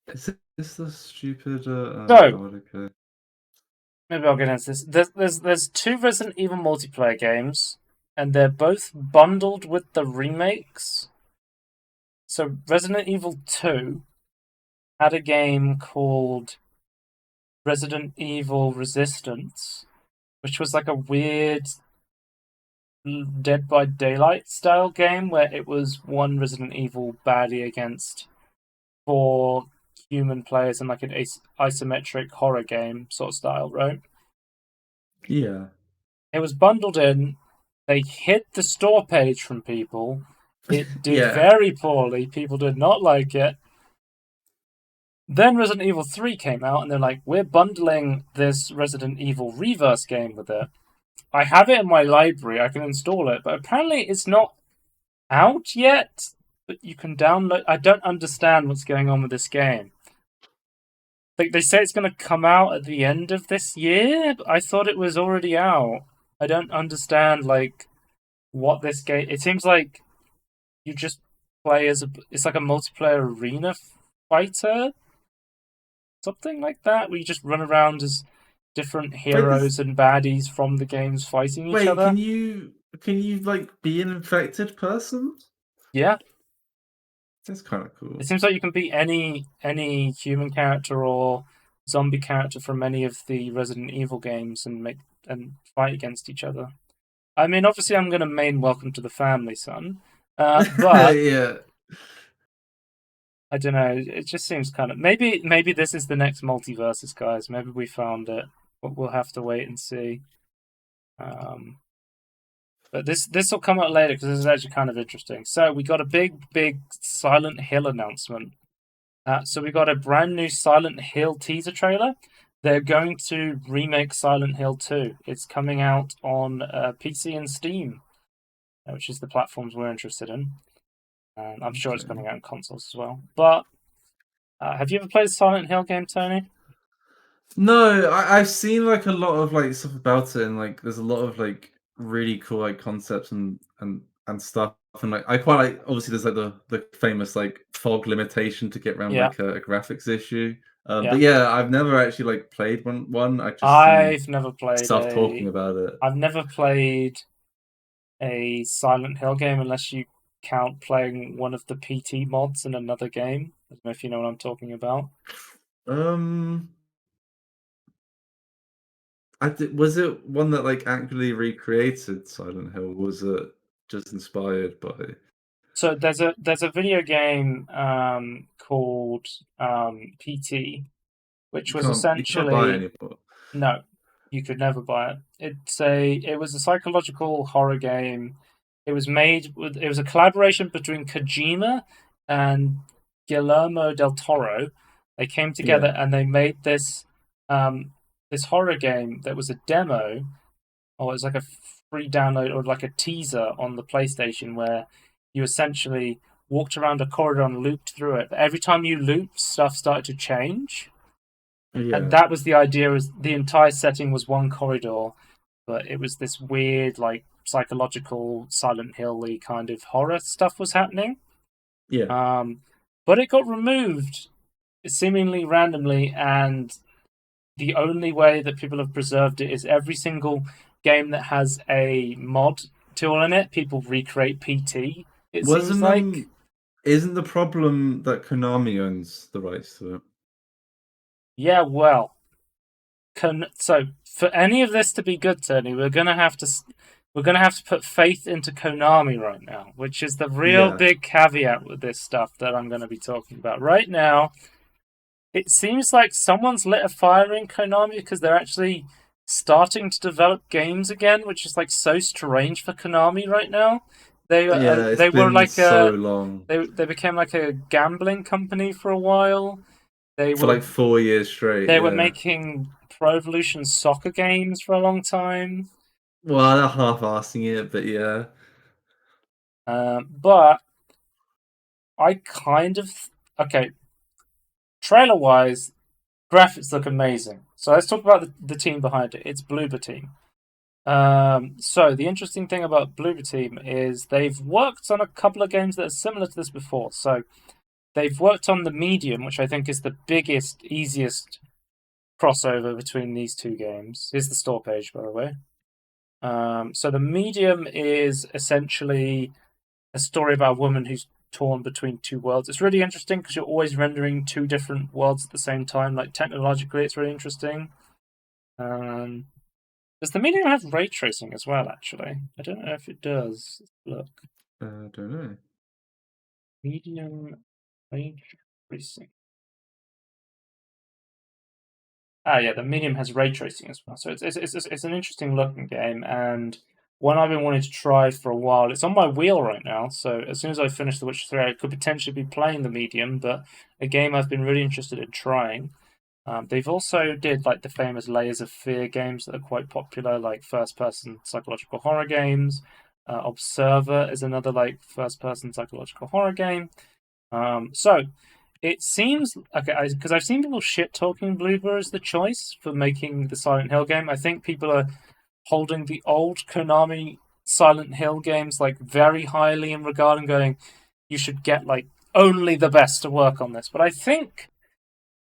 Is this stupid? Oh So god. Okay. maybe I'll get into this. There's two Resident Evil multiplayer games, and they're both bundled with the remakes. So Resident Evil 2 had a game called Resident Evil Resistance, which was like a weird Dead by Daylight style game where it was one Resident Evil baddie against four human players in like an isometric horror game sort of style, right? Yeah. It was bundled in. They hid the store page from people. It did Yeah. very poorly. People did not like it. Then Resident Evil 3 came out, and they're like, we're bundling this Resident Evil Reverse game with it. I have it in my library, I can install it, but apparently it's not out yet. But you can download. I don't understand what's going on with this game. Like they say it's going to come out at the end of this year. But I thought it was already out. I don't understand like what this game. It seems like you just play as a. It's like a multiplayer arena fighter, something like that, where you just run around as different Wait, this heroes and baddies from the games fighting each wait, other. can you like be an infected person? Yeah, That's kind of it cool. seems like you can be any human character or zombie character from any of the Resident Evil games and make and fight against each other. I mean, obviously, I'm going to main Welcome to the Family, son. But Yeah. I don't know. It just seems kind of maybe this is the next multiverses, guys. Maybe we found it. But we'll have to wait and see. Um, but this will come out later because this is actually kind of interesting. So we got a big Silent Hill announcement. So we got a brand new Silent Hill teaser trailer. They're going to remake Silent Hill 2. It's coming out on PC and Steam, which is the platforms we're interested in. And I'm sure it's Okay. coming out on consoles as well. But have you ever played a Silent Hill game, Tony? No, I've seen like a lot of like stuff about it, and like there's a lot of like really cool like concepts and stuff. And like I quite like obviously there's like the famous like fog limitation to get around Yeah, like a graphics issue. yeah. But yeah, I've never actually like played one. I just see I've never played stuff talking a. about it. I've never played a Silent Hill game unless you count playing one of the PT mods in another game. I don't know if you know what I'm talking about. Um, was it one that like actually recreated Silent Hill? Was it just inspired by? So there's a video game called PT, which was You can't buy it essentially anymore. no, you could never buy it. It was a psychological horror game. It was a collaboration between Kojima and Guillermo del Toro. They came together Yeah. and they made this horror game that was a demo, or it was like a free download or like a teaser on the PlayStation where you essentially walked around a corridor and looped through it. But every time you looped, stuff started to change. And Yeah. that was the idea. Is the entire setting was one corridor, but it was this weird, like psychological, Silent Hill-y kind of horror stuff was happening. Yeah. Um, but it got removed seemingly randomly, and the only way that people have preserved it is every single game that has a mod tool in it, people recreate PT. It seems Wasn't like. isn't the problem that Konami owns the rights to it? Yeah, well, so for any of this to be good, Tony, we're gonna have to put faith into Konami right now, which is the real Yeah. big caveat with this stuff that I'm going to be talking about right now. It seems like someone's lit a fire in Konami because they're actually starting to develop games again, which is like so strange for Konami right now. Yeah, it's They were been like so a long. they became like a gambling company for a while. They For were like 4 years straight, they were yeah. making Pro Evolution Soccer games for a long time. Well, they're half-assing it, but yeah. But I kind of okay. Trailer wise, graphics look amazing. So let's talk about the team behind it. It's Bloober Team. So the interesting thing about Bloober Team is they've worked on a couple of games that are similar to this before. So they've worked on the Medium, which I think is the biggest, easiest crossover between these two games. Here's the store page, by the way. So the Medium is essentially a story about a woman who's torn between two worlds. It's really interesting because you're always rendering two different worlds at the same time. Like technologically, it's really interesting. Um, does the Medium have ray tracing as well? Actually, I don't know if it does. Let's look, I don't know. Medium ray tracing. Ah, yeah, the Medium has ray tracing as well. So it's an interesting looking game, and one I've been wanting to try for a while. It's on my wheel right now, so as soon as I finish The Witcher 3, I could potentially be playing the medium, but a game I've been really interested in trying. They've also did like the famous Layers of Fear games that are quite popular, like first-person psychological horror games. Observer is another like first-person psychological horror game. So it seems okay because I've seen people shit talking Bloober as the choice for making the Silent Hill game. I think people are holding the old Konami Silent Hill games like very highly in regard and going, you should get like only the best to work on this. But I think,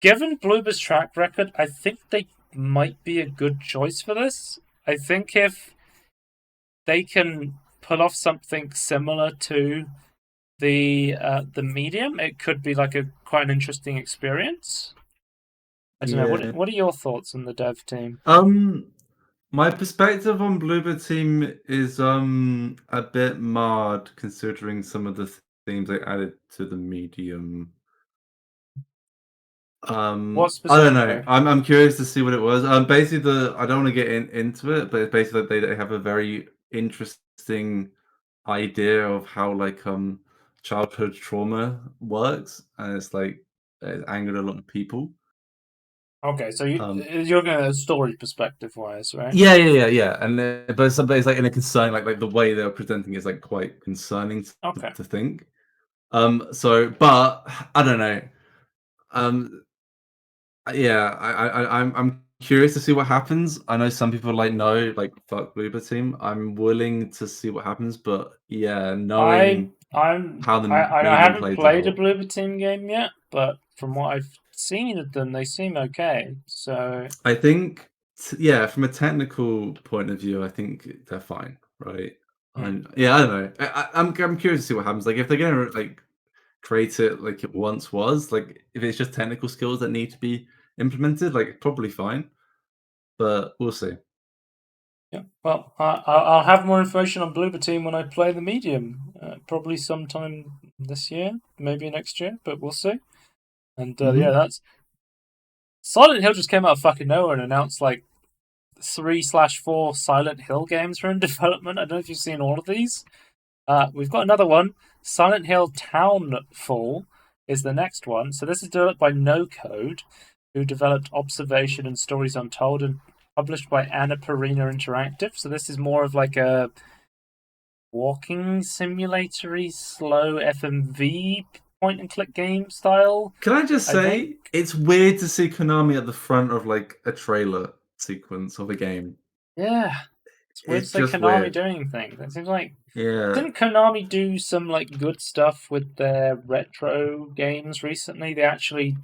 given Bloober's track record, I think they might be a good choice for this. I think if they can pull off something similar to the medium, it could be like a quite an interesting experience. I don't know. Yeah. What are your thoughts on the dev team? Um, my perspective on Bluebird team is a bit marred considering some of the themes they added to the medium. What I don't know. specifically? I'm curious to see what it was. Basically, the I don't want to get into it, but it's basically they have a very interesting idea of how like childhood trauma works, and it's like it's angered a lot of people. Okay, so Um, you're going to story perspective wise, right? yeah, and but it's like in a concern, like the way they're presenting is like quite concerning Okay. to think. But I don't know. Um, yeah, I'm curious to see what happens. I know some people like no, like fuck Bloober team. I'm willing to see what happens, but yeah, I knowing I'm how the I medium haven't plays played a out, Bloober Team game yet, but from what I've seen of them, they seem okay. So I think yeah, from a technical point of view, I think they're fine, right? hmm, And yeah, I don't know. I'm curious to see what happens. Like if they're gonna like create it like it once was, like if it's just technical skills that need to be implemented, like probably fine. But we'll see. yeah. Well, I'll have more information on Bloober Team when I play the medium, probably sometime this year, maybe next year, but we'll see. And yeah, Hmm. that's Silent Hill just came out of fucking nowhere and announced like 3/4 Silent Hill games are in development. I don't know if you've seen all of these. We've got another one. Silent Hill Townfall is the next one. So this is developed by No Code, who developed Observation and Stories Untold, and published by Annapurna Interactive. So this is more of like a walking simulatory, slow FMV point and click game style. Can I just I think. say it's weird to see Konami at the front of like a trailer sequence of a game. Yeah, it's weird to It's say just Konami weird. doing things. It seems like Yeah. didn't Konami do some like good stuff with their retro games recently? They actually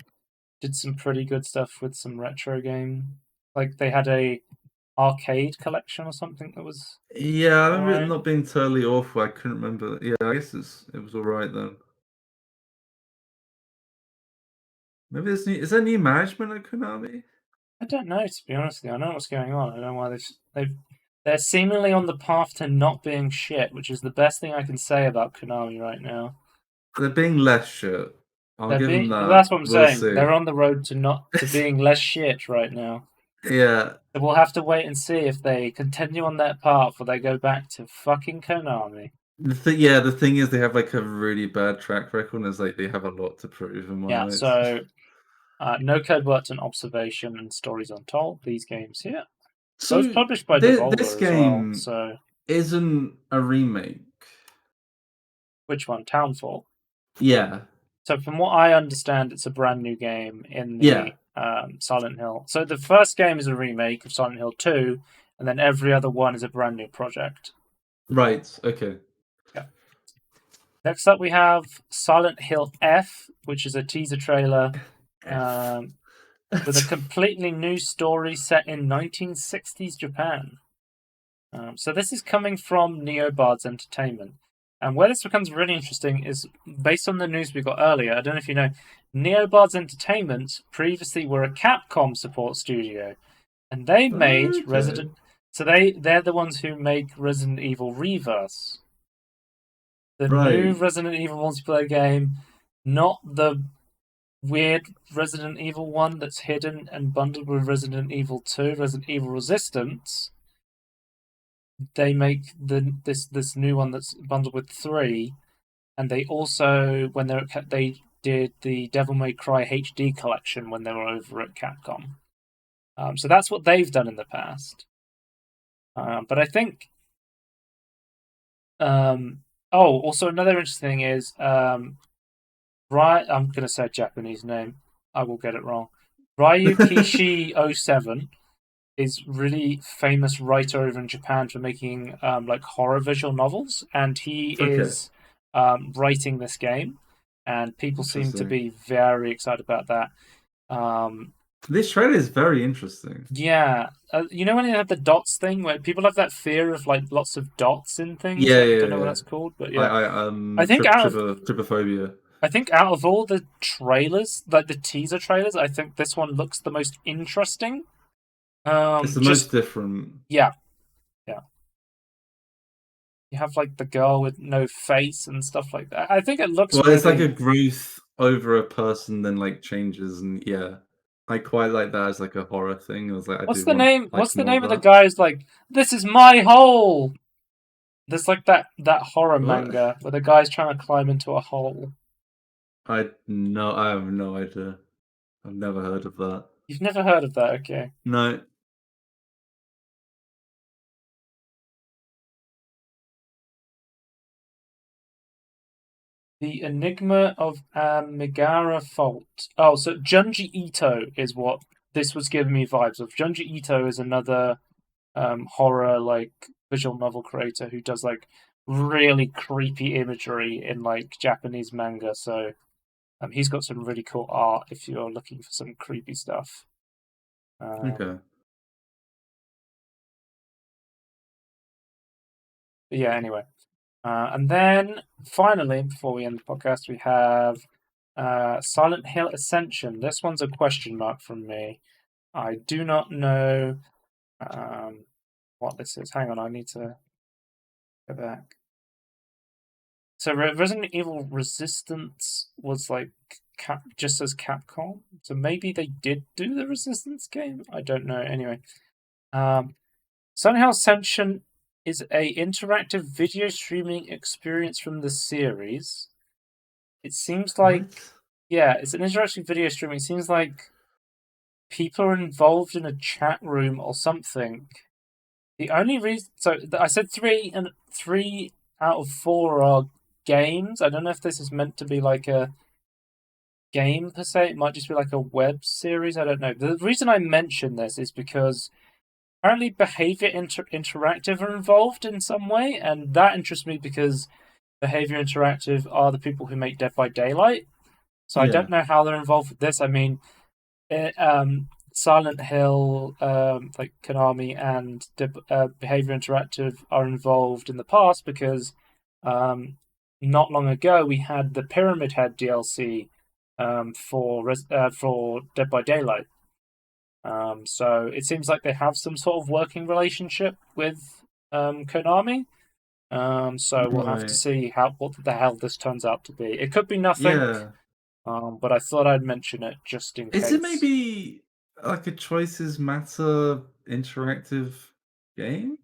did some pretty good stuff with some retro game. Like they had a arcade collection or something that was Yeah, I remember it alright. not being totally awful. I couldn't remember. Yeah, I guess it was all right then. Maybe is there new management at Konami? I don't know, to be honest with you. I know what's going on. I don't know why they're seemingly on the path to not being shit, which is the best thing I can say about Konami right now. They're being less shit. I'll They're give them being that. that's what I'm We'll saying. see. They're on the road to not to being less shit right now. Yeah. So we'll have to wait and see if they continue on that path or they go back to fucking Konami. The thing is they have like a really bad track record and it's like they have a lot to prove in Yeah, my eyes. so No Code worked on Observation and Stories Untold, these games here. Both So published by this Devolver as well. game So, isn't a remake. which one? Townfall. Yeah. So, from what I understand, it's a brand new game in Yeah. the Silent Hill. So, the first game is a remake of Silent Hill 2, and then every other one is a brand new project. Right. Okay. Yeah. Next up, we have Silent Hill F, which is a teaser trailer F. with a completely new story set in 1960s Japan. So this is coming from Neobards Entertainment. And where this becomes really interesting is based on the news we got earlier. I don't know if you know, Neobards Entertainment previously were a Capcom support studio, and they made Okay. Resident. So they're the ones who make Resident Evil Reverse, the new Right. Resident Evil multiplayer game, not the weird Resident Evil one that's hidden and bundled with Resident Evil 2, Resident Evil Resistance. they make this new one that's bundled with 3, and they also they did the Devil May Cry HD collection when they were over at Capcom. So that's what they've done in the past. But I think also another interesting thing is I'm going to say a Japanese name. I will get it wrong. Ryu Kishi 07 is really famous writer over in Japan for making like horror visual novels, and he Okay, is writing this game, and people seem to interesting. be very excited about that. Um, This trailer is very interesting. yeah, you know when you have the dots thing, where people have that fear of like lots of dots in things. Yeah, I yeah, don't know what yeah. that's called, but yeah, I I think out of trypophobia. I think out of all the trailers, like the teaser trailers, I think this one looks the most interesting. It's the most Just different. yeah, yeah. You have like the girl with no face and stuff like that. I think it looks Well, it's like a really. growth over a person, then like changes, and yeah, I quite like that as like a horror thing. I was like, I What's do the want name? like What's the more of name of the that. guy who's like, "This is my hole." There's like that horror What? manga where the guy's trying to climb into a hole. I have no idea. I've never heard of that. You've never heard of that, okay? No. The Enigma of Megara Fault. Oh, so Junji Ito is what this was giving me vibes of. Junji Ito is another horror like visual novel creator who does like really creepy imagery in like Japanese manga. So he's got some really cool art if you're looking for some creepy stuff. Okay. But yeah, anyway. And then finally, before we end the podcast, we have Silent Hill Ascension. This one's a question mark from me. I do not know what this is. Hang on, I need to go back. So Resident Evil Resistance was like just as Capcom. So maybe they did do the Resistance game. I don't know. Anyway, Silent Hill Ascension is a interactive video streaming experience from the series. It seems like What? yeah, it's an interactive video streaming. It seems like people are involved in a chat room or something. The only reason, I said 3 out of 4 are games. I don't know if this is meant to be like a game per se. It might just be like a web series. I don't know. The reason I mention this is because apparently Behavior Interactive are involved in some way, and that interests me because Behavior Interactive are the people who make Dead by Daylight. So I Yeah. don't know how they're involved with this. I mean, Silent Hill, like Konami and Behavior Interactive are involved in the past because not long ago we had the Pyramid Head DLC for Dead by Daylight. So it seems like they have some sort of working relationship with Konami. So we'll have to Right. see what the hell this turns out to be. It could be nothing, Yeah. but I thought I'd mention it just in Is it case. maybe like a choices matter interactive game?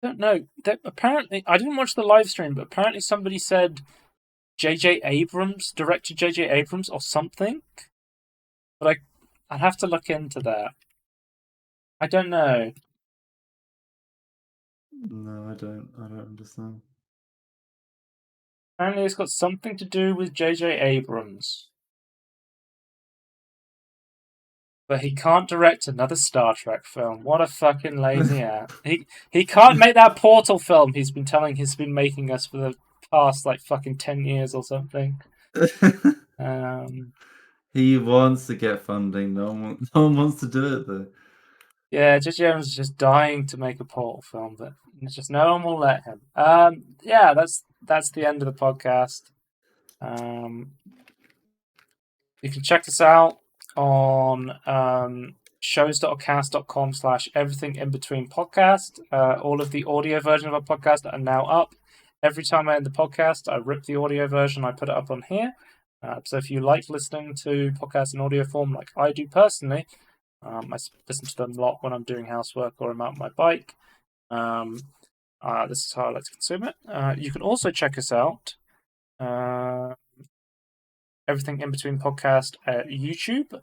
Don't know. Apparently, I didn't watch the live stream, but apparently somebody said J.J. Abrams, director J.J. Abrams, or something. But I'd have to look into that. I don't know. No, I don't. I don't understand. Apparently, it's got something to do with J.J. Abrams, but he can't direct another Star Trek film. What a fucking lazy ass. He can't make that Portal film. He's been making us for the past like fucking 10 years or something. Um, He wants to get funding. No one wants to do it though. Yeah, J.J. Abrams is just dying to make a Portal film, but it's just no one will let him. Yeah, that's the end of the podcast. Um, you can check us out on shows.cast.com/everything in between podcast. All of the audio version of our podcast are now up. Every time I end the podcast, I rip the audio version, I put it up on here. So if you like listening to podcasts in audio form, like I do personally, I listen to them a lot when I'm doing housework or I'm out on my bike. This is how I like to consume it. You can also check us out. Everything in between podcast at YouTube.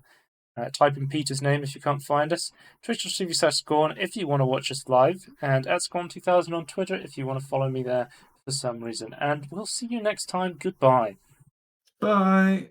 Type in Peter's name if you can't find us. Twitch.tv/Scorn if you want to watch us live. And at Scorn2000 on Twitter if you want to follow me there for some reason. And we'll see you next time. Goodbye. Bye.